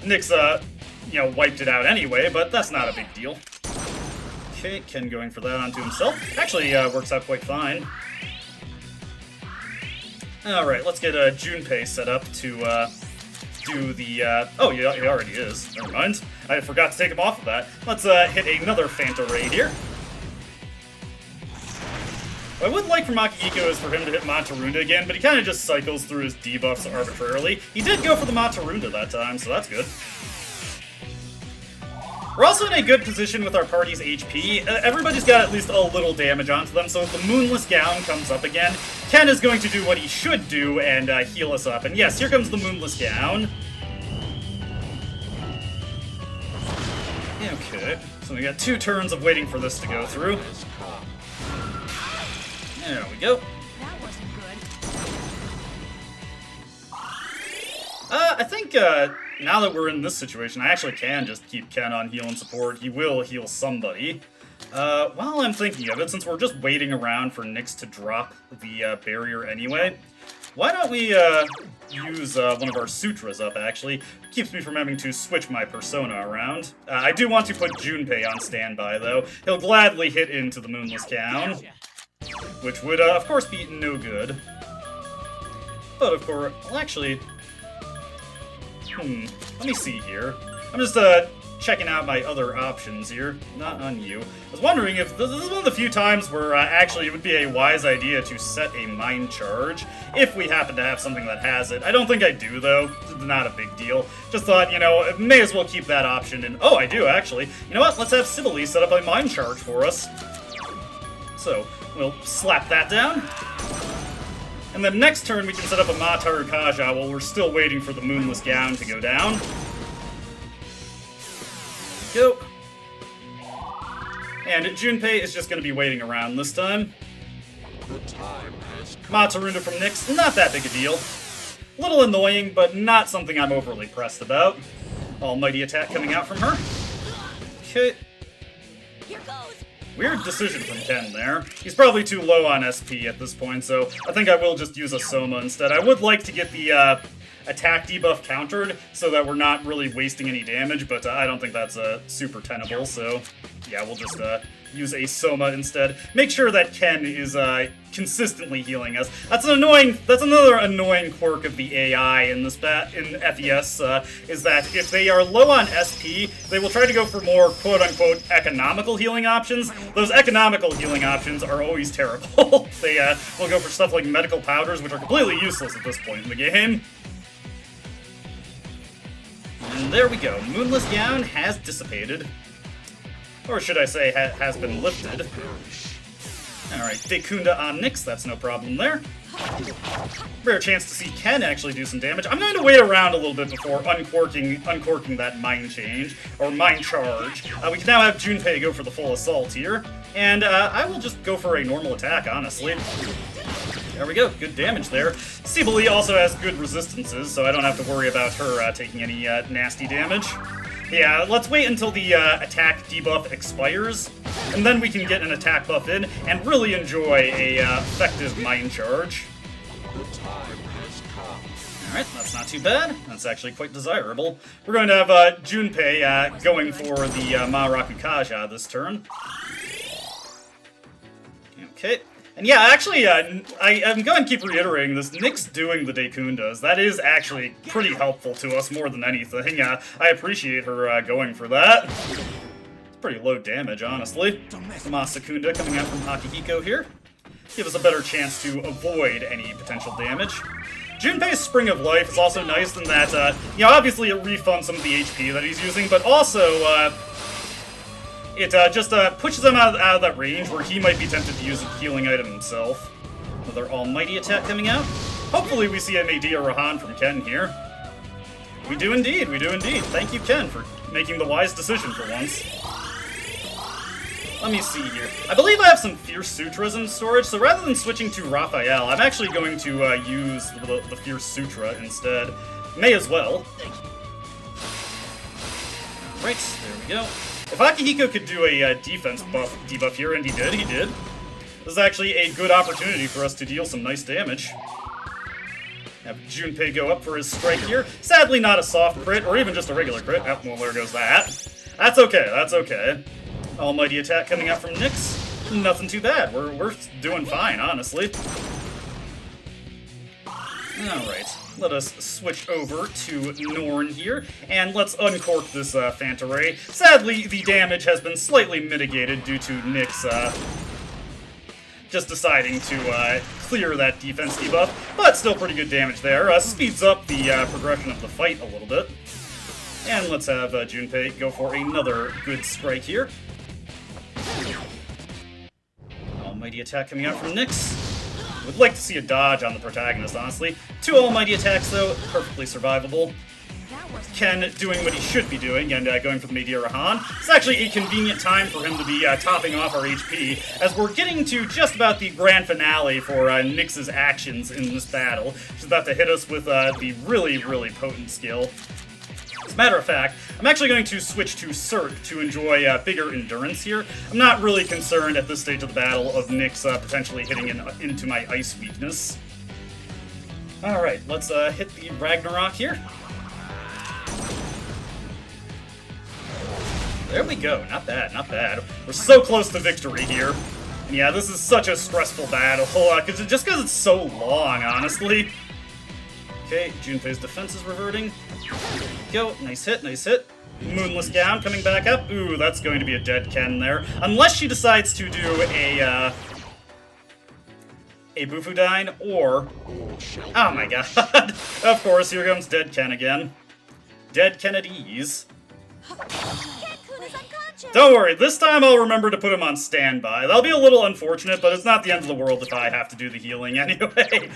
Nyx, you know, wiped it out anyway, but that's not a big deal. Okay, Ken going for that onto himself. Actually, works out quite fine. Alright, let's get Junpei set up to do the... oh, he already is. Never mind. I forgot to take him off of that. Let's hit another Phanta Raid here. What I would like from Akihiko is for him to hit Matarunda again, but he kind of just cycles through his debuffs arbitrarily. He did go for the Matarunda that time, so that's good. We're also in a good position with our party's HP. Everybody's got at least a little damage onto them, so if the Moonless Gown comes up again, Ken is going to do what he should do and heal us up. And yes, here comes the Moonless Gown. Okay, so we got 2 turns of waiting for this to go through. There we go. That wasn't good. I think, now that we're in this situation, I actually can just keep Ken on heal and support. He will heal somebody. While I'm thinking of it, since we're just waiting around for Nyx to drop the barrier anyway, why don't we use one of our sutras up, actually. Keeps me from having to switch my persona around. I do want to put Junpei on standby, though. He'll gladly hit into the Moonless Gown, which would, of course, be no good. But, of course, well, actually... let me see here. I'm just, checking out my other options here. Not on you. I was wondering if this is one of the few times where, actually, it would be a wise idea to set a mind charge, if we happen to have something that has it. I don't think I do, though. Not a big deal. Just thought, you know, may as well keep that option in. Oh, I do, actually. You know what? Let's have Sibylle set up a mind charge for us. So, we'll slap that down. And then next turn, we can set up a Mataru Kaja while we're still waiting for the Moonless Gown to go down. Go. And Junpei is just going to be waiting around this time. Matarunda from Nyx, not that big a deal. A little annoying, but not something I'm overly pressed about. Almighty attack coming out from her. Okay. Here goes. Weird decision from Ken there. He's probably too low on SP at this point, so I think I will just use a Soma instead. I would like to get the attack debuff countered so that we're not really wasting any damage, but I don't think that's super tenable, so yeah, we'll just use a Soma instead. Make sure that Ken is consistently healing us. That's another annoying quirk of the AI in this in FES, is that if they are low on SP, they will try to go for more quote-unquote economical healing options. Those economical healing options are always terrible. They will go for stuff like medical powders, which are completely useless at this point in the game. And there we go. Moonless Gown has dissipated. Or should I say, has been lifted. Alright, Dekunda on Nyx, that's no problem there. Rare chance to see Ken actually do some damage. I'm going to wait around a little bit before uncorking that mind change, or mind charge. We can now have Junpei go for the full assault here, and I will just go for a normal attack, honestly. There we go, good damage there. Sibylle also has good resistances, so I don't have to worry about her taking any nasty damage. Yeah, let's wait until the attack debuff expires, and then we can get an attack buff in and really enjoy a effective mind charge. Alright, that's not too bad. That's actually quite desirable. We're going to have Junpei going for the Maharaku Kaja this turn. Okay. And yeah, actually, I'm going to keep reiterating this. Nyx doing the Dekundas, that is actually pretty helpful to us more than anything. I appreciate her going for that. It's pretty low damage, honestly. Masakunda coming out from Akihiko here. Give us a better chance to avoid any potential damage. Junpei's Spring of Life is also nice in that, you know, obviously it refunds some of the HP that he's using, but also, it just pushes him out of that range where he might be tempted to use a healing item himself. Another almighty attack coming out. Hopefully we see a Medea Rahan from Ken here. We do indeed, we do indeed. Thank you, Ken, for making the wise decision for once. Let me see here. I believe I have some Fierce Sutras in storage, so rather than switching to Raphael, I'm actually going to use the Fierce Sutra instead. May as well. Right, there we go. If Akihiko could do a defense debuff here, and he did. This is actually a good opportunity for us to deal some nice damage. Have Junpei go up for his strike here. Sadly, not a soft crit, or even just a regular crit. Oh, well, there goes that. That's okay, that's okay. Almighty attack coming out from Nyx. Nothing too bad. We're doing fine, honestly. Alright, let us switch over to Norn here, and let's uncork this Phanta Ray. Sadly, the damage has been slightly mitigated due to Nyx just deciding to clear that defense debuff, but still pretty good damage there. Speeds up the progression of the fight a little bit. And let's have Junpei go for another good strike here. Almighty attack coming out from Nyx. Would like to see a dodge on the protagonist, honestly. 2 almighty attacks, though, perfectly survivable. Ken doing what he should be doing and going for the Medea Rahan. It's actually a convenient time for him to be topping off our HP, as we're getting to just about the grand finale for Nyx's actions in this battle. She's about to hit us with the really, really potent skill. As a matter of fact, I'm actually going to switch to Cert to enjoy bigger endurance here. I'm not really concerned at this stage of the battle of Nyx potentially hitting into my ice weakness. Alright, let's hit the Ragnarok here. There we go, not bad, not bad. We're so close to victory here. And yeah, this is such a stressful battle, just because it's so long, honestly. Okay, Junpei's defense is reverting. Go, nice hit, nice hit. Moonless Gown coming back up. Ooh, that's going to be a dead Ken there. Unless she decides to do a Bufudine or... Oh my god. Of course, here comes dead Ken again. Dead Kennedys. Don't worry, this time I'll remember to put him on standby. That'll be a little unfortunate, but it's not the end of the world if I have to do the healing anyway.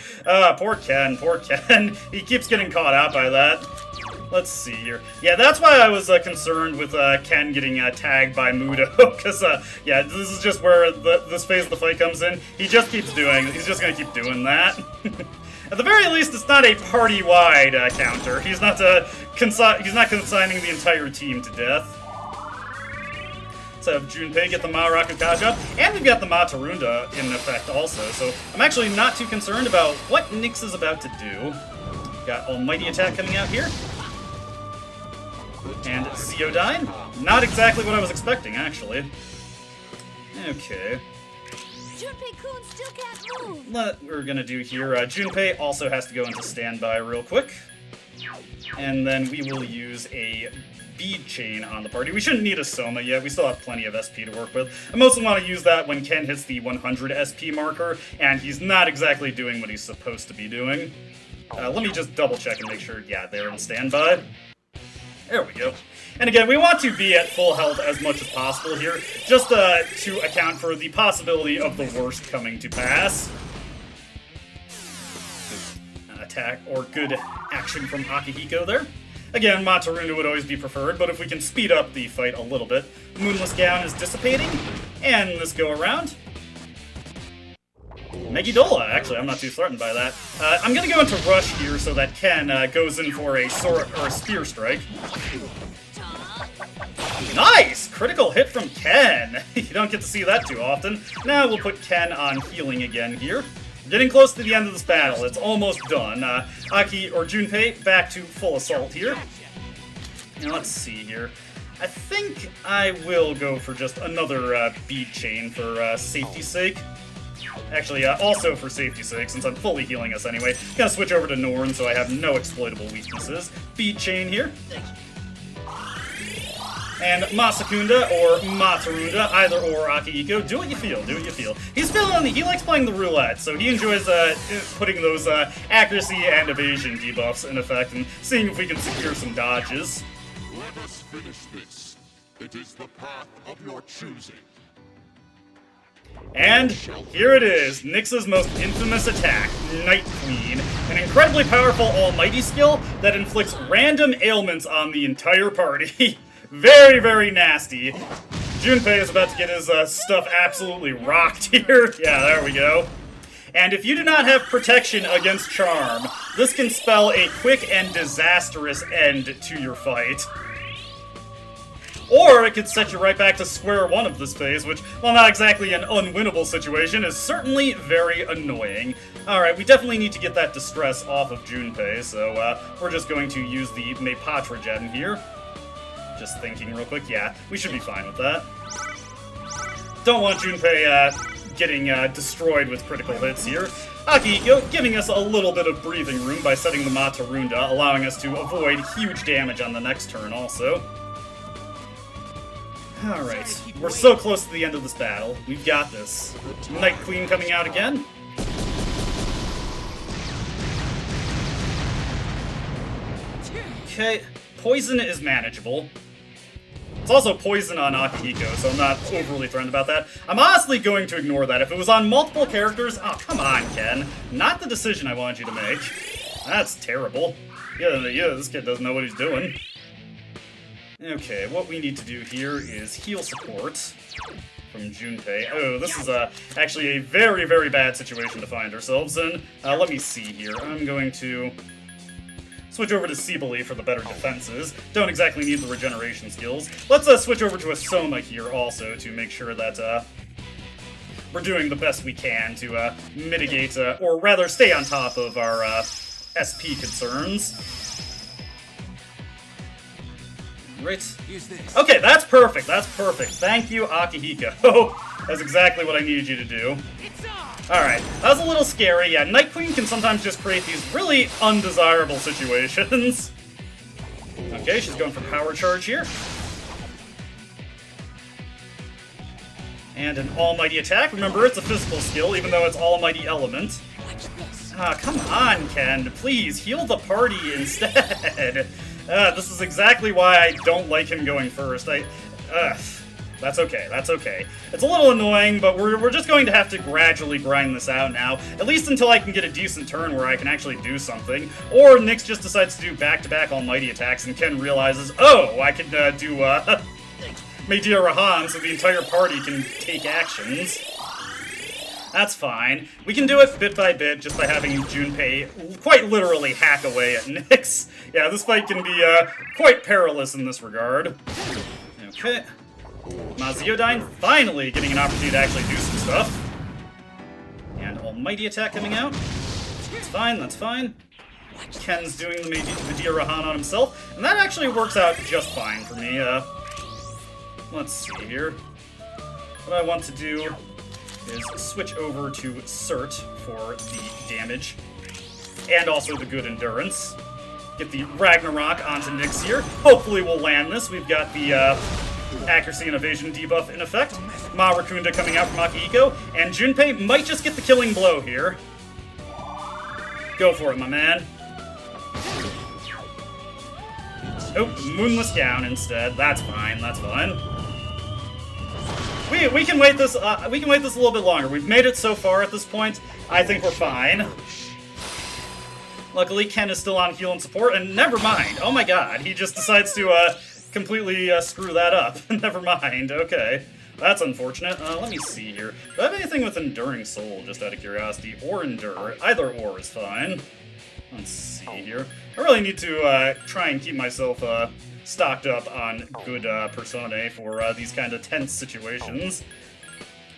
Poor Ken, poor Ken. He keeps getting caught out by that. Let's see here. Yeah, that's why I was concerned with Ken getting tagged by Mudo, because, yeah, this is just where this phase of the fight comes in. He just keeps he's just gonna keep doing that. At the very least, it's not a party-wide counter. He's not consigning the entire team to death. Let's have Junpei get the Ma Rakukaja, and we've got the Ma Tarunda in effect also, so I'm actually not too concerned about what Nyx is about to do. Got Almighty Attack coming out here. And Zeodyne. Not exactly what I was expecting, actually. Okay. Junpei-kun still can't move. What we're gonna do here, Junpei also has to go into standby real quick. And then we will use a bead chain on the party. We shouldn't need a Soma yet, we still have plenty of SP to work with. I mostly want to use that when Ken hits the 100 SP marker, and he's not exactly doing what he's supposed to be doing. Let me just double check and make sure, yeah, they're in standby. There we go. And again, we want to be at full health as much as possible here, just to account for the possibility of the worst coming to pass. Good attack, or good action from Akihiko there. Again, Ma Tarunda would always be preferred, but if we can speed up the fight a little bit. Moonless Gown is dissipating, and this go around. Megidola, actually, I'm not too threatened by that. I'm gonna go into Rush here so that Ken goes in for a Spear Strike. Nice! Critical hit from Ken! You don't get to see that too often. Now we'll put Ken on healing again here. Getting close to the end of this battle. It's almost done. Junpei back to full assault here. And let's see here. I think I will go for just another bead chain for safety's sake. Actually, also for safety's sake, since I'm fully healing us anyway. Gonna switch over to Norn so I have no exploitable weaknesses. Bead chain here. And Masakunda or Ma Tarunda, either or Akihiko, do what you feel, do what you feel. He likes playing the roulette, so he enjoys putting those accuracy and evasion debuffs in effect and seeing if we can secure some dodges. Let us finish this. It is the path of your choosing. And here it is, Nyx's most infamous attack, Night Queen. An incredibly powerful almighty skill that inflicts random ailments on the entire party. Very, very nasty. Junpei is about to get his stuff absolutely rocked here. Yeah, there we go. And if you do not have protection against Charm, this can spell a quick and disastrous end to your fight. Or it could set you right back to square one of this phase, which, while not exactly an unwinnable situation, is certainly very annoying. Alright, we definitely need to get that distress off of Junpei, so we're just going to use the Mepatra gem here. Just thinking real quick, yeah, we should be fine with that. Don't want Junpei getting destroyed with critical hits here. Akihiko giving us a little bit of breathing room by setting the Matarunda, allowing us to avoid huge damage on the next turn also. Alright, we're so close to the end of this battle. We've got this. Night Queen coming out again. Okay, poison is manageable. It's also poison on Akihiko, so I'm not overly threatened about that. I'm honestly going to ignore that. If it was on multiple characters, oh, come on, Ken. Not the decision I wanted you to make. That's terrible. Yeah, this kid doesn't know what he's doing. Okay, what we need to do here is heal support from Junpei. Oh, this is actually a very, very bad situation to find ourselves in. Let me see here. I'm going to switch over to Sibylle for the better defenses. Don't exactly need the regeneration skills. Let's switch over to Asoma here also to make sure that we're doing the best we can to mitigate, or rather stay on top of our SP concerns. Right. Okay, that's perfect. That's perfect. Thank you, Akihiko. That's exactly what I needed you to do. Alright, that was a little scary. Yeah, Night Queen can sometimes just create these really undesirable situations. Okay, she's going for power charge here. And an almighty attack. Remember, it's a physical skill, even though it's almighty element. Ah, come on, Ken. Please, heal the party instead. This is exactly why I don't like him going first. That's okay, that's okay. It's a little annoying, but we're just going to have to gradually grind this out now, at least until I can get a decent turn where I can actually do something. Or Nyx just decides to do back-to-back almighty attacks, and Ken realizes, oh, I can do Medea Rahan so the entire party can take actions. That's fine. We can do it bit by bit just by having Junpei quite literally hack away at Nyx. Yeah, this fight can be quite perilous in this regard. Okay. Maziodyne finally getting an opportunity to actually do some stuff. And almighty attack coming out. That's fine, that's fine. Ken's doing the Medea Rahan on himself, and that actually works out just fine for me. Let's see here. What I want to do is switch over to Cert for the damage, and also the good endurance. Get the Ragnarok onto Nyx here. Hopefully we'll land this. We've got the accuracy and evasion debuff in effect. Marakunda coming out from Akihiko, and Junpei might just get the killing blow here. Go for it, my man. Oh, Moonless Gown instead. That's fine, that's fine. We can wait this. We can wait this a little bit longer. We've made it so far at this point. I think we're fine. Luckily, Ken is still on heal and support, and never mind. Oh my god, he just decides to completely screw that up. Never mind. Okay, that's unfortunate. Let me see here. Do I have anything with Enduring Soul? Just out of curiosity, or Endure? Either or is fine. Let's see here. I really need to try and keep myself stocked up on good personae for these kind of tense situations.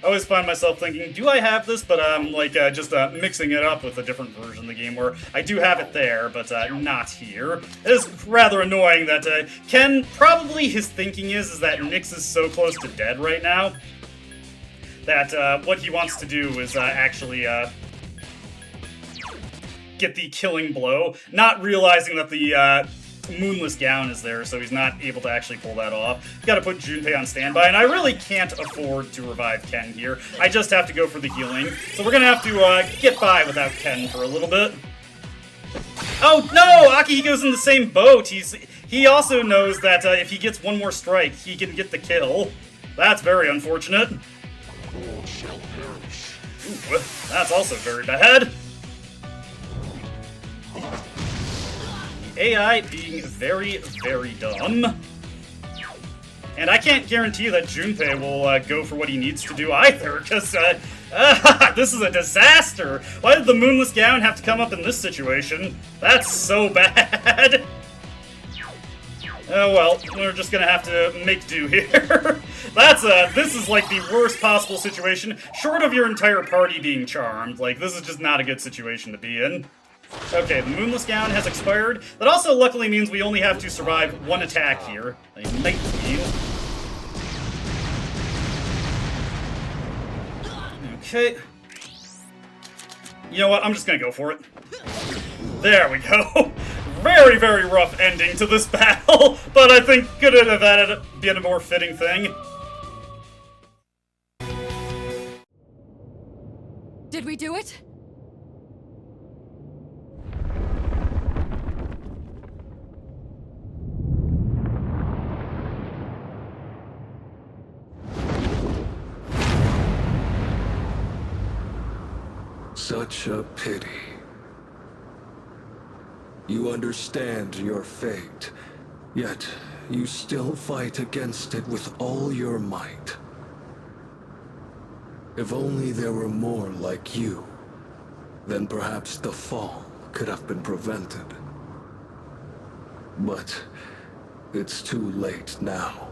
I always find myself thinking, do I have this? But I'm like just mixing it up with a different version of the game where I do have it there, but not here. It is rather annoying that Ken, probably his thinking is that Nyx is so close to dead right now that what he wants to do is actually get the killing blow, not realizing that the Moonless Gown is there, so he's not able to actually pull that off. Gotta put Junpei on standby, and I really can't afford to revive Ken here. I just have to go for the healing. So we're gonna have to get by without Ken for a little bit. Oh no! Akihiko's in the same boat! He also knows that if he gets one more strike, he can get the kill. That's very unfortunate. all shall perish. Ooh, that's also very bad. The AI being very, very dumb. And I can't guarantee that Junpei will go for what he needs to do either, because this is a disaster. Why did the Moonless Gown have to come up in this situation? That's so bad. Oh well, we're just gonna have to make do here. This is like the worst possible situation, short of your entire party being charmed. Like, this is just not a good situation to be in. Okay, the Moonless Gown has expired. That also luckily means we only have to survive one attack here. A nifty. Okay. You know what? I'm just gonna go for it. There we go. Very, very rough ending to this battle, but I think could have been a more fitting thing. Did we do it? Such a pity. You understand your fate, yet you still fight against it with all your might. If only there were more like you, then perhaps the fall could have been prevented. But it's too late now.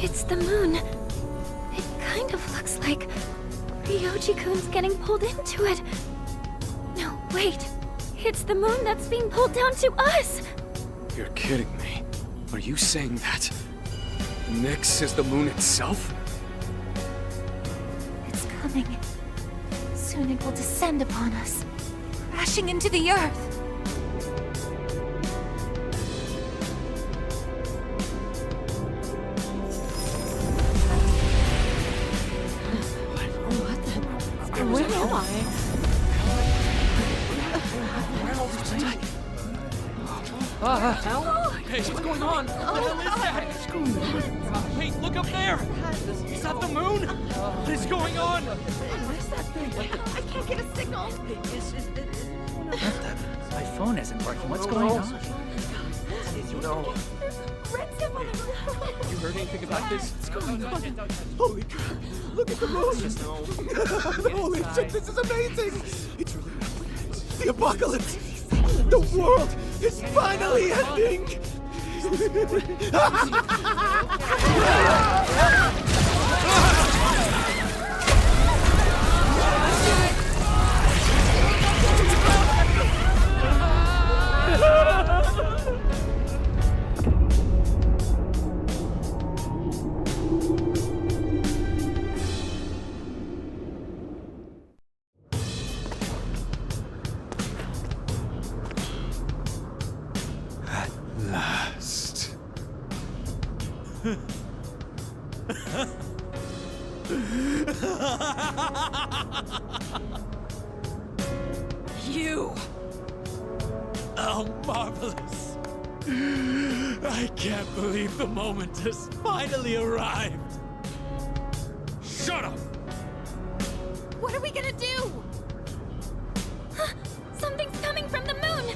It's the moon. It kind of looks like Ryoji-kun's getting pulled into it. No, wait. It's the moon that's being pulled down to us! You're kidding me. Are you saying that Nyx is the moon itself? It's coming. Soon it will descend upon us, crashing into the earth. Where am I? Hey, what's going on? What the hell is that? Wait, look up there! Is that the moon? What is going on? What is that thing? I can't get a signal. My phone isn't working. What's going on? No. You heard anything about this? What's going on? Holy crap! Look at the moon! Holy shit, this is amazing! It's really the apocalypse! The world is finally ending! Last. You! Oh, marvelous! I can't believe the moment has finally arrived! Shut up! What are we gonna do? Something's coming from the moon!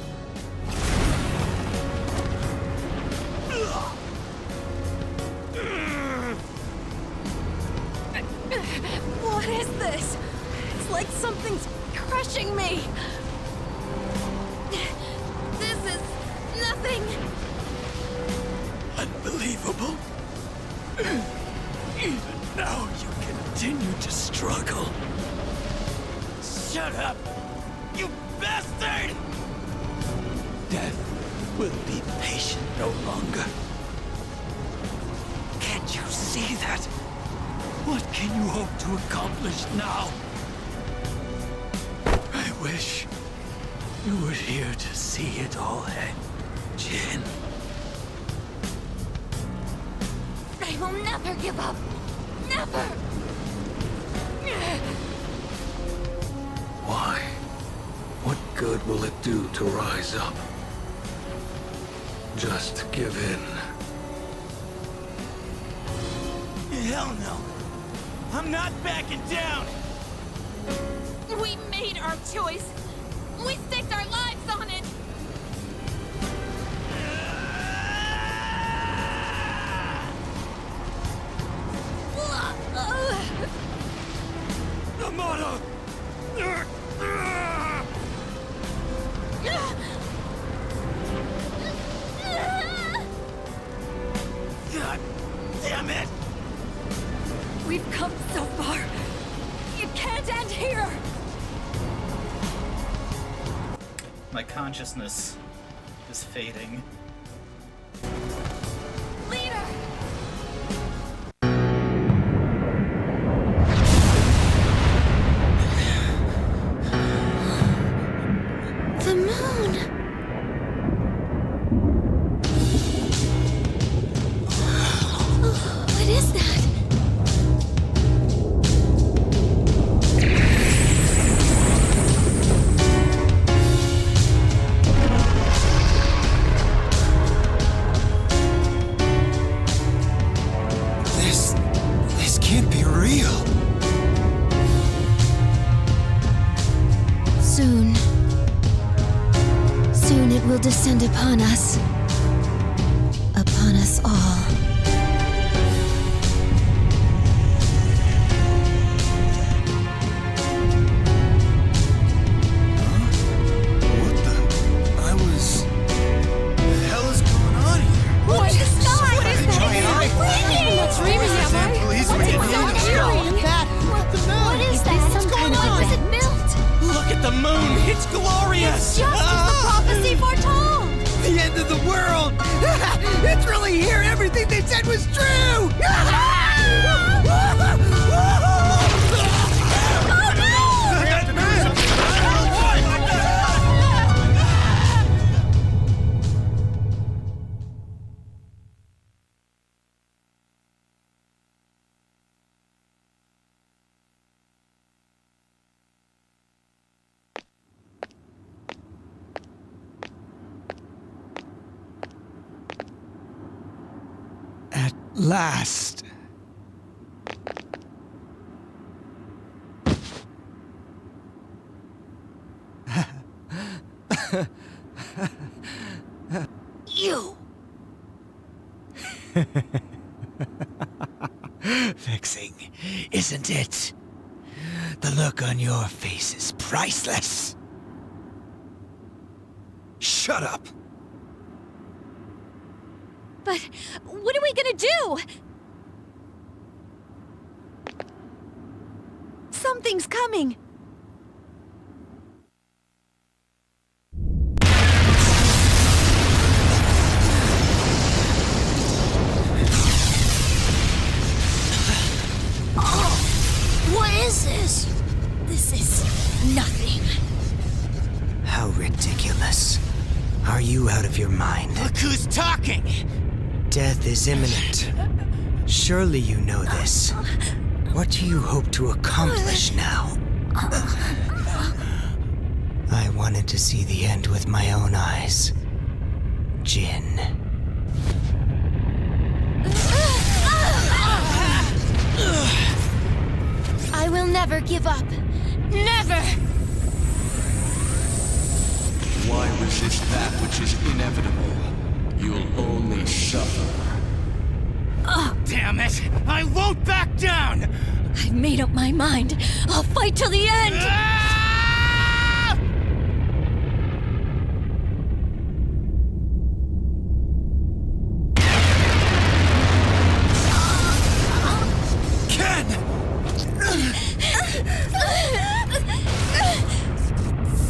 What is this? It's like something's crushing me. This is nothing. Unbelievable! Even now you continue to struggle. Shut up! You bastard! Death will be patient no longer. Can't you see that? What can you hope to accomplish now? I wish you were here to see it all end, Jin. I will never give up. Never! Why? What good will it do to rise up? Just give in. Hell no! I'm not backing down! We made our choice. We staked our lives on it. Amada! God damn it! We've come so far. It can't end here. My consciousness is fading. Leader! The moon! What is that? This can't be real. Soon. Soon it will descend upon us. Upon us all. What the? The hell is going on here? What is the sky? What is Giant that? eye. I'm not dreaming, am I? Police What's were it in so the eerie? What is that? Some kind of event? Was it built? Look at the moon! It's glorious! Just as the prophecy foretold. The end of the world! It's really here! Everything they said was true! At last. You! Vexing, isn't it? The look on your face is priceless. Shut up! But what are we gonna do? Something's coming. What is this? This is nothing. How ridiculous. Are you out of your mind? Look who's talking! Death is imminent. Surely you know this. What do you hope to accomplish now? I wanted to see the end with my own eyes. Jin. I will never give up. Never! Why resist that which is inevitable? You'll only suffer. Damn it! I won't back down! I've made up my mind. I'll fight till the end. Ken!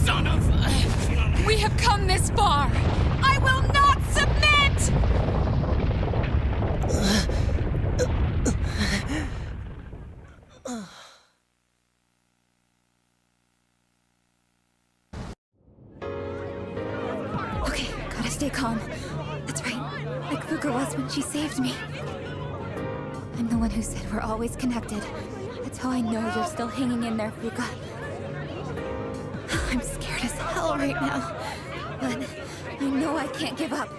Son of... We have come this far. I will not submit! That's right. Like Fuka was when she saved me. I'm the one who said we're always connected. That's how I know you're still hanging in there, Fuka. I'm scared as hell right now. But I know I can't give up.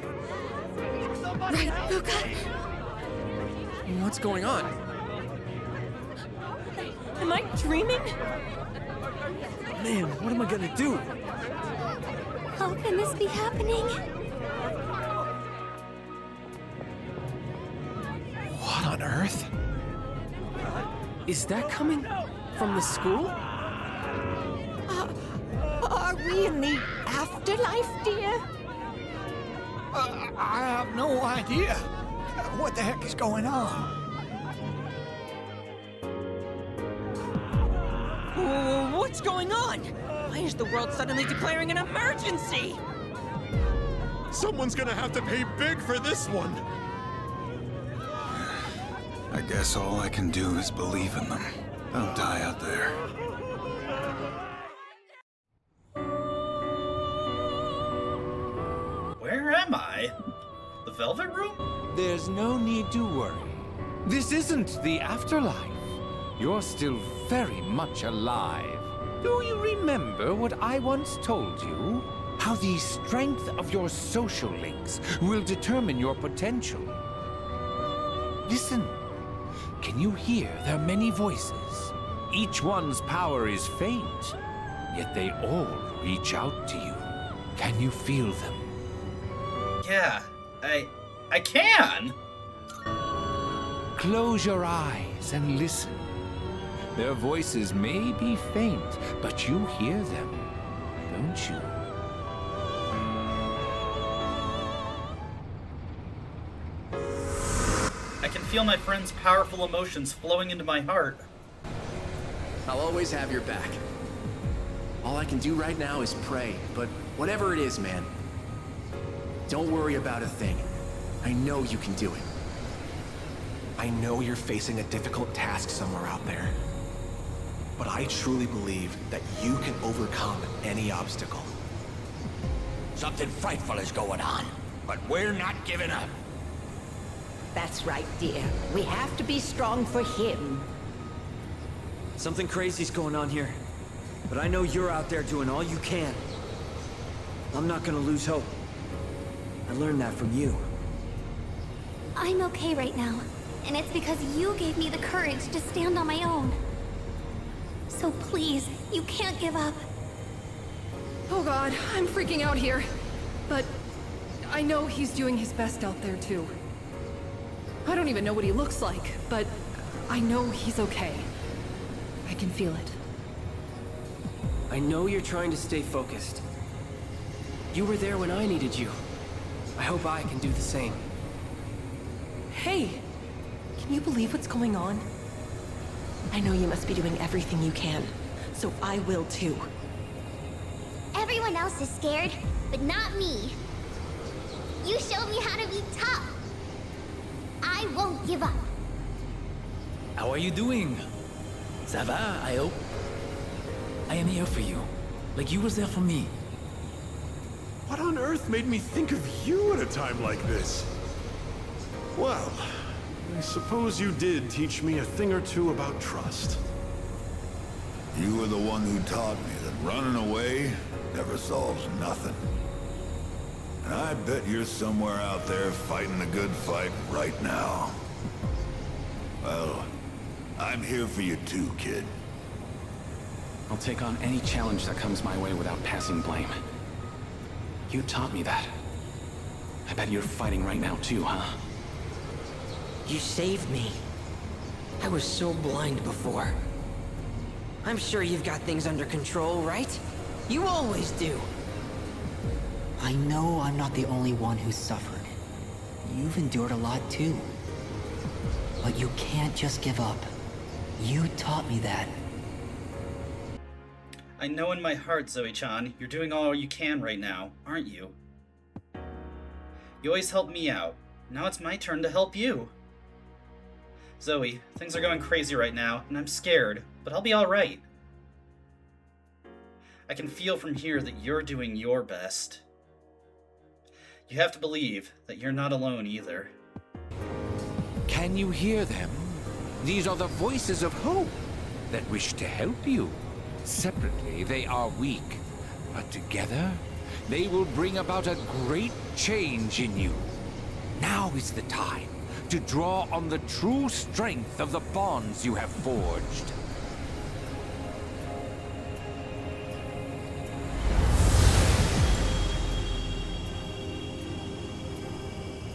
Right, Fuka? What's going on? Am I dreaming? Man, what am I gonna do? How can this be happening? What on earth? Is that coming from the school? Are we in the afterlife, dear? I have no idea. What the heck is going on? What's going on? Why is the world suddenly declaring an emergency? Someone's gonna have to pay big for this one! I guess all I can do is believe in them. Don't die out there. Where am I? The Velvet Room? There's no need to worry. This isn't the afterlife. You're still very much alive. Do you remember what I once told you? How the strength of your social links will determine your potential. Listen. Can you hear their many voices? Each one's power is faint, yet they all reach out to you. Can you feel them? Yeah, I can! Close your eyes and listen. Their voices may be faint, but you hear them, don't you? I can feel my friend's powerful emotions flowing into my heart. I'll always have your back. All I can do right now is pray, but whatever it is, man, don't worry about a thing. I know you can do it. I know you're facing a difficult task somewhere out there, but I truly believe that you can overcome any obstacle. Something frightful is going on, but we're not giving up. That's right, dear. We have to be strong for him. Something crazy's going on here, but I know you're out there doing all you can. I'm not gonna lose hope. I learned that from you. I'm okay right now, and it's because you gave me the courage to stand on my own. So please, you can't give up. Oh god, I'm freaking out here. But I know he's doing his best out there too. I don't even know what he looks like, but I know he's okay. I can feel it. I know you're trying to stay focused. You were there when I needed you. I hope I can do the same. Hey! Can you believe what's going on? I know you must be doing everything you can, so I will too. Everyone else is scared, but not me. You showed me how to be tough. I won't give up. How are you doing? Ça va, I hope? I am here for you, like you was there for me. What on earth made me think of you at a time like this? Well, I suppose you did teach me a thing or two about trust. You were the one who taught me that running away never solves nothing. And I bet you're somewhere out there fighting the good fight right now. Well, I'm here for you too, kid. I'll take on any challenge that comes my way without passing blame. You taught me that. I bet you're fighting right now too, huh? You saved me. I was so blind before. I'm sure you've got things under control, right? You always do. I know I'm not the only one who's suffered. You've endured a lot too. But you can't just give up. You taught me that. I know in my heart, Zoe-chan, you're doing all you can right now, aren't you? You always help me out. Now it's my turn to help you. Zoe, things are going crazy right now, and I'm scared, but I'll be alright. I can feel from here that you're doing your best. you have to believe that you're not alone either. Can you hear them? These are the voices of hope that wish to help you. Separately, they are weak, but together, they will bring about a great change in you. Now is the time to draw on the true strength of the bonds you have forged.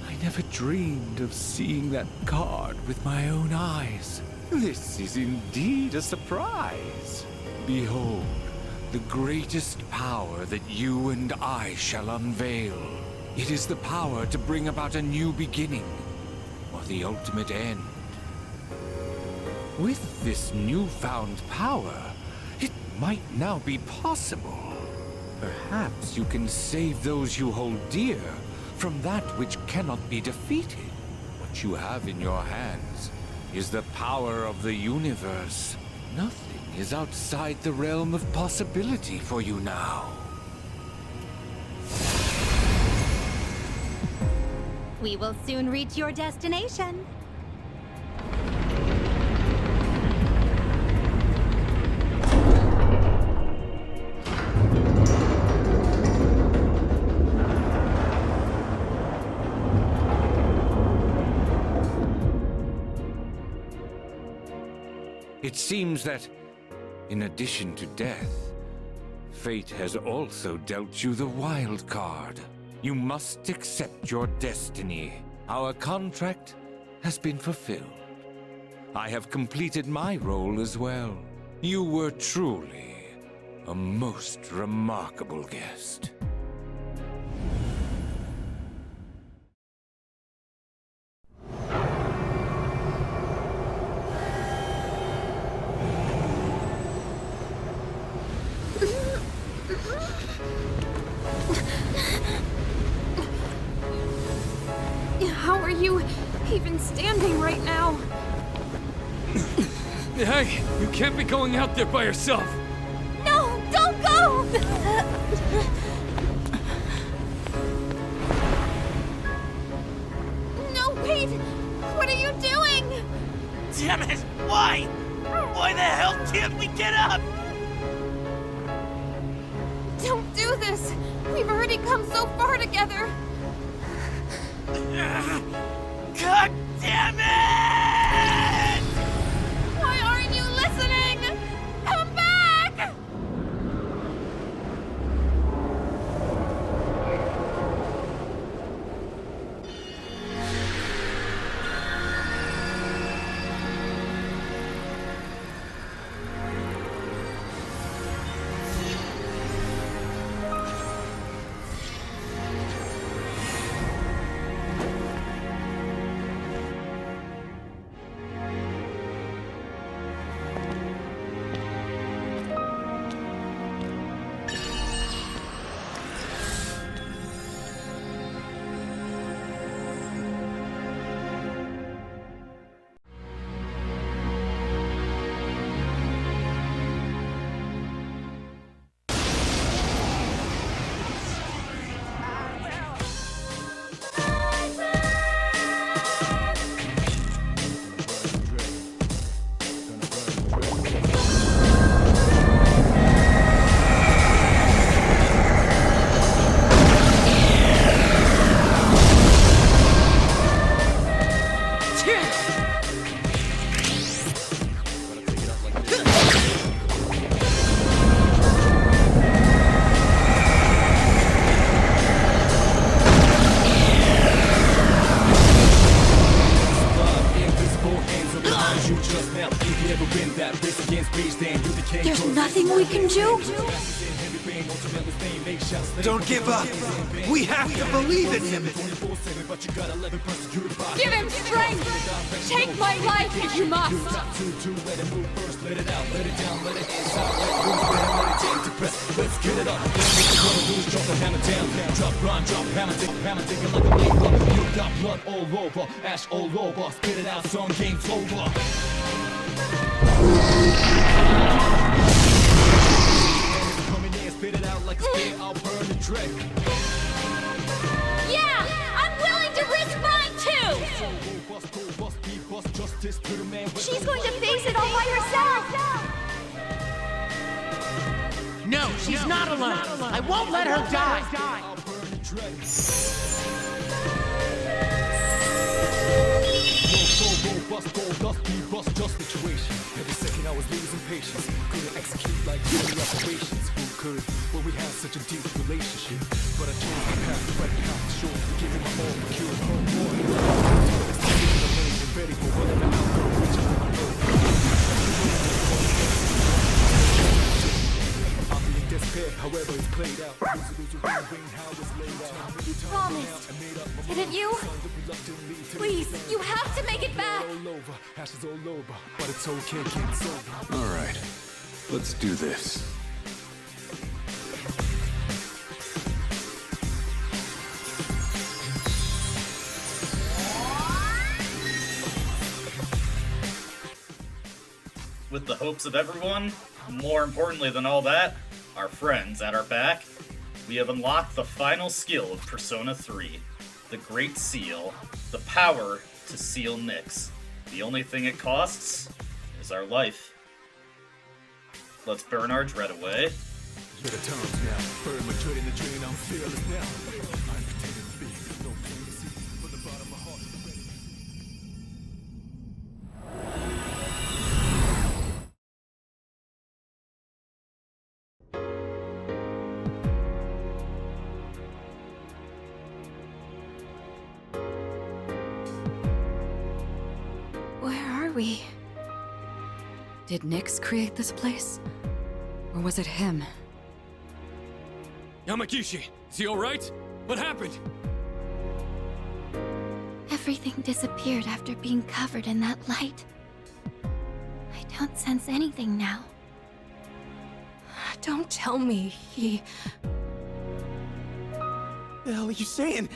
I never dreamed of seeing that card with my own eyes. This is indeed a surprise. Behold, the greatest power that you and I shall unveil. It is the power to bring about a new beginning, or the ultimate end. With this newfound power, it might now be possible. Perhaps you can save those you hold dear from that which cannot be defeated. What you have in your hands is the power of the universe. Nothing is outside the realm of possibility for you now. We will soon reach your destination. It seems that, in addition to death, fate has also dealt you the wild card. You must accept your destiny. Our contract has been fulfilled. I have completed my role as well. You were truly a most remarkable guest. How are you even standing right now? Hey, you can't be going out there by yourself. No, don't go! No, wait! What are you doing? Damn it! Why? Why the hell can't we get up? Don't do this! We've already come so far together! God damn it! Why aren't you listening? Come back! There's nothing we can do? Don't give up. We have to believe in him. Give him strength! Take my life if you must! Let's get it up. Drop the hammer down. Drop, run, drop, hammer, dig it like a labor. You got blood all over, ash all over. Spit it out, some game's over. Coming in, spit it out like a spear. I'll burn the trick. Yeah! She's going to face it all by herself! No, she's not alone. I won't let her die. Every second I was losing patience. Couldn't execute like daily operations. Who could? Well, we had such a deep relationship. But I chose the path to right now. Sure, giving my all for cure. Oh boy. Ready for whatever outcome. I'm being despair, however it's played out. You promised. Didn't you? Please, you have to make it back! Ashes all over, but it's okay, kid, it's over. All right, let's do this. With the hopes of everyone, more importantly than all that, our friends at our back, we have unlocked the final skill of Persona 3, the Great Seal, the power to seal Nyx. The only thing it costs is our life. Let's burn our dread away. Better times now, burn my dread in the drain, I'm fearless now. I'm pretending to be, no pain to see, from the bottom of my heart. Did Nyx create this place? Or was it him? Yamagishi, is he alright? What happened? Everything disappeared after being covered in that light. I don't sense anything now. Don't tell me he... The hell are you saying?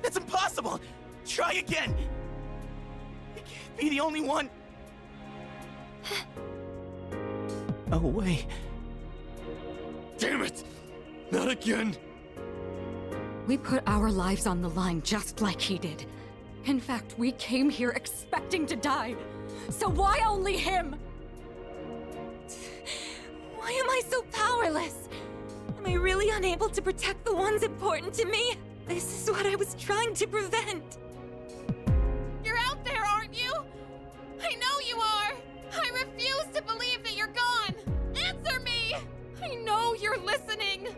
That's impossible! Try again! You can't be the only one! Oh, wait. Damn it! Not again! We put our lives on the line just like he did. In fact, we came here expecting to die. So why only him? Why am I so powerless? Am I really unable to protect the ones important to me? This is what I was trying to prevent. You're out there, aren't you? I know you are! I refuse to believe that you're gone! Answer me! I know you're listening!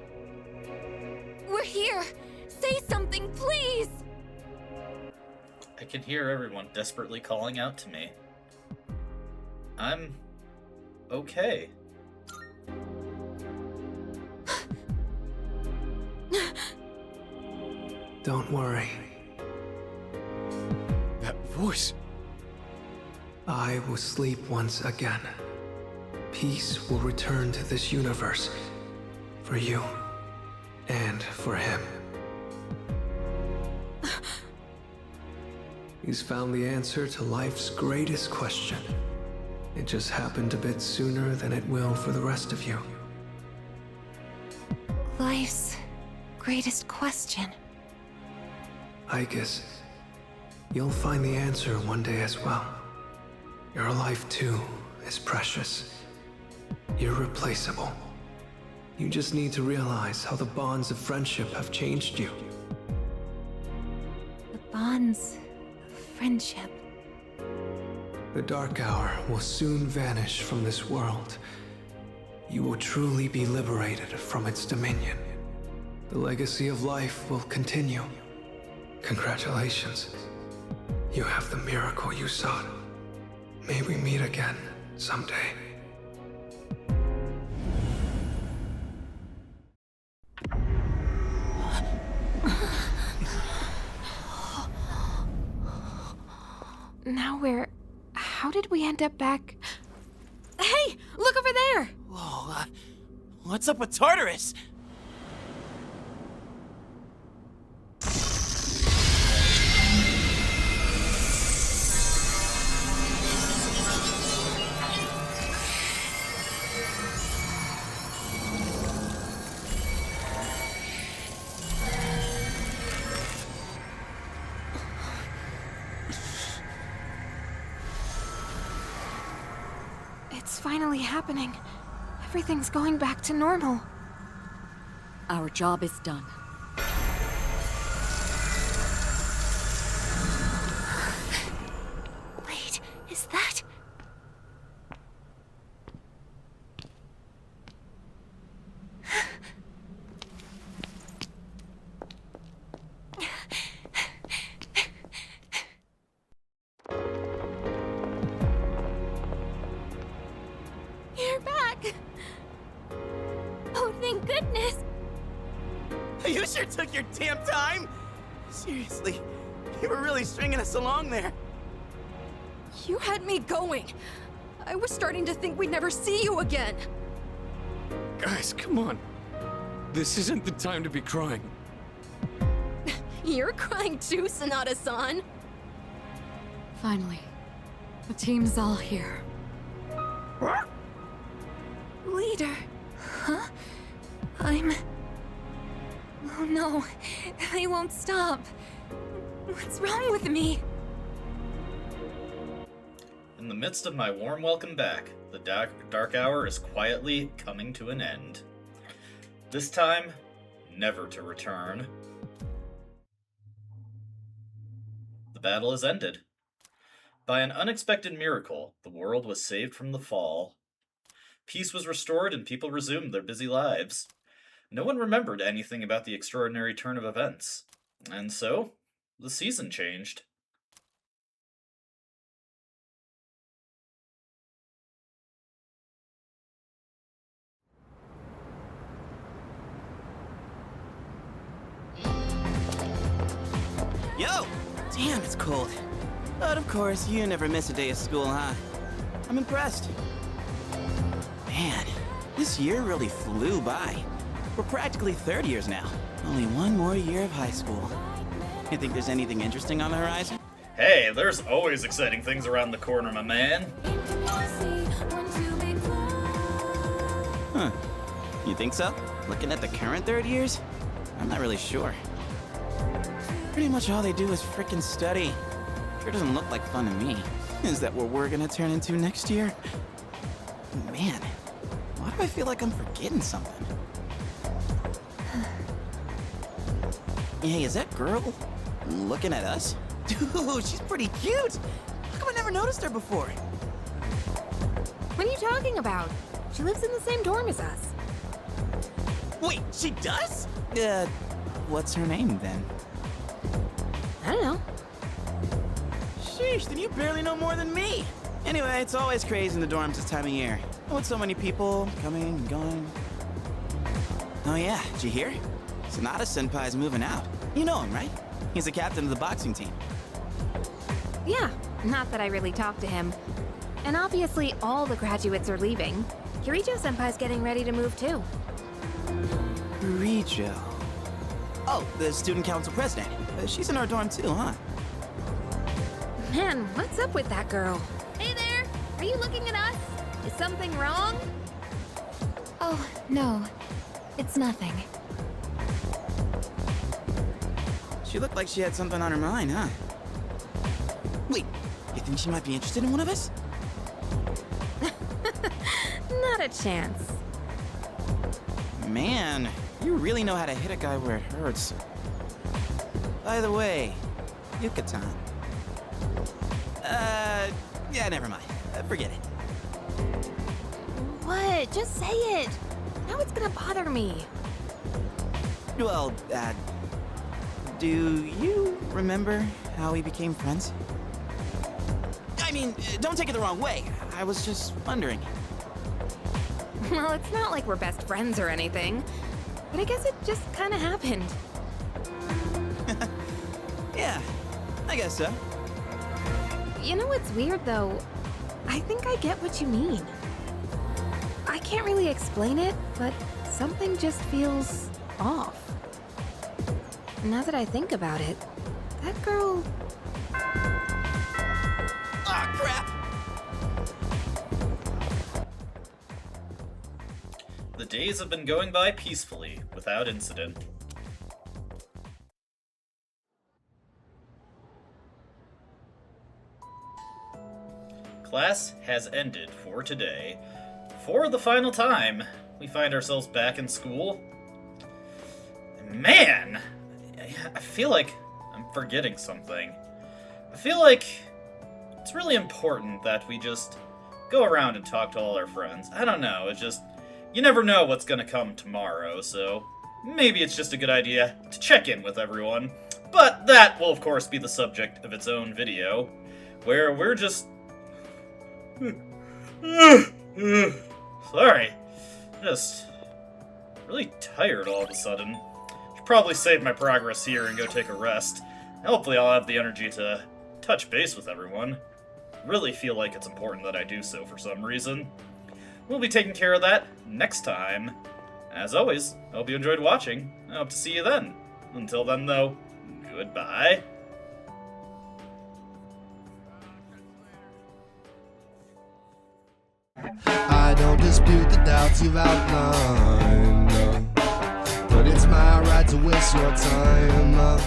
We're here! Say something, please! I can hear everyone desperately calling out to me. I'm... okay. Don't worry. That voice... I will sleep once again. Peace will return to this universe. For you. And for him. He's found the answer to life's greatest question. It just happened a bit sooner than it will for the rest of you. Life's greatest question. I guess you'll find the answer one day as well. Your life, too, is precious. Irreplaceable. You just need to realize how the bonds of friendship have changed you. The bonds of friendship. The Dark Hour will soon vanish from this world. You will truly be liberated from its dominion. The legacy of life will continue. Congratulations. You have the miracle you sought. May we meet again someday. Now how did we end up back? Hey! Look over there! Whoa, what's up with Tartarus? It's finally happening. Everything's going back to normal. Our job is done. Wait, is that... You're back! Oh, thank goodness! You sure took your damn time! Seriously, you were really stringing us along there. You had me going. I was starting to think we'd never see you again. Guys, come on. This isn't the time to be crying. You're crying too, Sonata-san. Finally, the team's all here. Leader. Huh? Oh no, they won't stop. What's wrong with me? In the midst of my warm welcome back, the dark hour is quietly coming to an end. This time, never to return. The battle is ended. By an unexpected miracle, the world was saved from the fall. Peace was restored and people resumed their busy lives. No one remembered anything about the extraordinary turn of events. And so, the season changed. Yo! Damn, it's cold. But of course, you never miss a day of school, huh? I'm impressed. Man, this year really flew by. We're practically third years now. Only one more year of high school. You think there's anything interesting on the horizon? Hey, there's always exciting things around the corner, my man. Huh. You think so? Looking at the current third years? I'm not really sure. Pretty much all they do is frickin' study. Sure doesn't look like fun to me. Is that what we're gonna turn into next year? Man, why do I feel like I'm forgetting something? Hey, is that girl looking at us? Dude, she's pretty cute! How come I never noticed her before? What are you talking about? She lives in the same dorm as us. Wait, she does? What's her name then? I don't know. Sheesh, then you barely know more than me. Anyway, it's always crazy in the dorms this time of year. With so many people coming and going. Oh yeah, did you hear? Sonata-senpai's moving out. You know him, right? He's the captain of the boxing team. Yeah, not that I really talked to him. And obviously all the graduates are leaving. Kirijo-senpai's getting ready to move too. Kirijo. Oh, the student council president. She's in our dorm too, huh? Man, what's up with that girl? Hey there! Are you looking at us? Is something wrong? Oh, no. It's nothing. She looked like she had something on her mind, huh? Wait, you think she might be interested in one of us? Not a chance. Man, you really know how to hit a guy where it hurts. By the way, Yuka-tan. Yeah, never mind. Forget it. What? Just say it. Now it's gonna bother me. Well, do you remember how we became friends? I mean, don't take it the wrong way. I was just wondering. Well, it's not like we're best friends or anything. But I guess it just kinda happened. Yeah, I guess so. You know what's weird, though? I think I get what you mean. I can't really explain it, but something just feels off. Now that I think about it, that girl... Ah, crap! The days have been going by peacefully, without incident. class has ended for today. For the final time, we find ourselves back in school. Man, I feel like I'm forgetting something. I feel like it's really important that we just go around and talk to all our friends. I don't know, it's just, you never know what's gonna come tomorrow, so maybe it's just a good idea to check in with everyone. But that will, of course, be the subject of its own video, where we're just... Sorry. Just really tired all of a sudden. Should probably save my progress here and go take a rest. Hopefully I'll have the energy to touch base with everyone. Really feel like it's important that I do so for some reason. We'll be taking care of that next time. As always, I hope you enjoyed watching. I hope to see you then. Until then, though, goodbye. I don't dispute the doubts you've outlined, but it's my right to waste your time.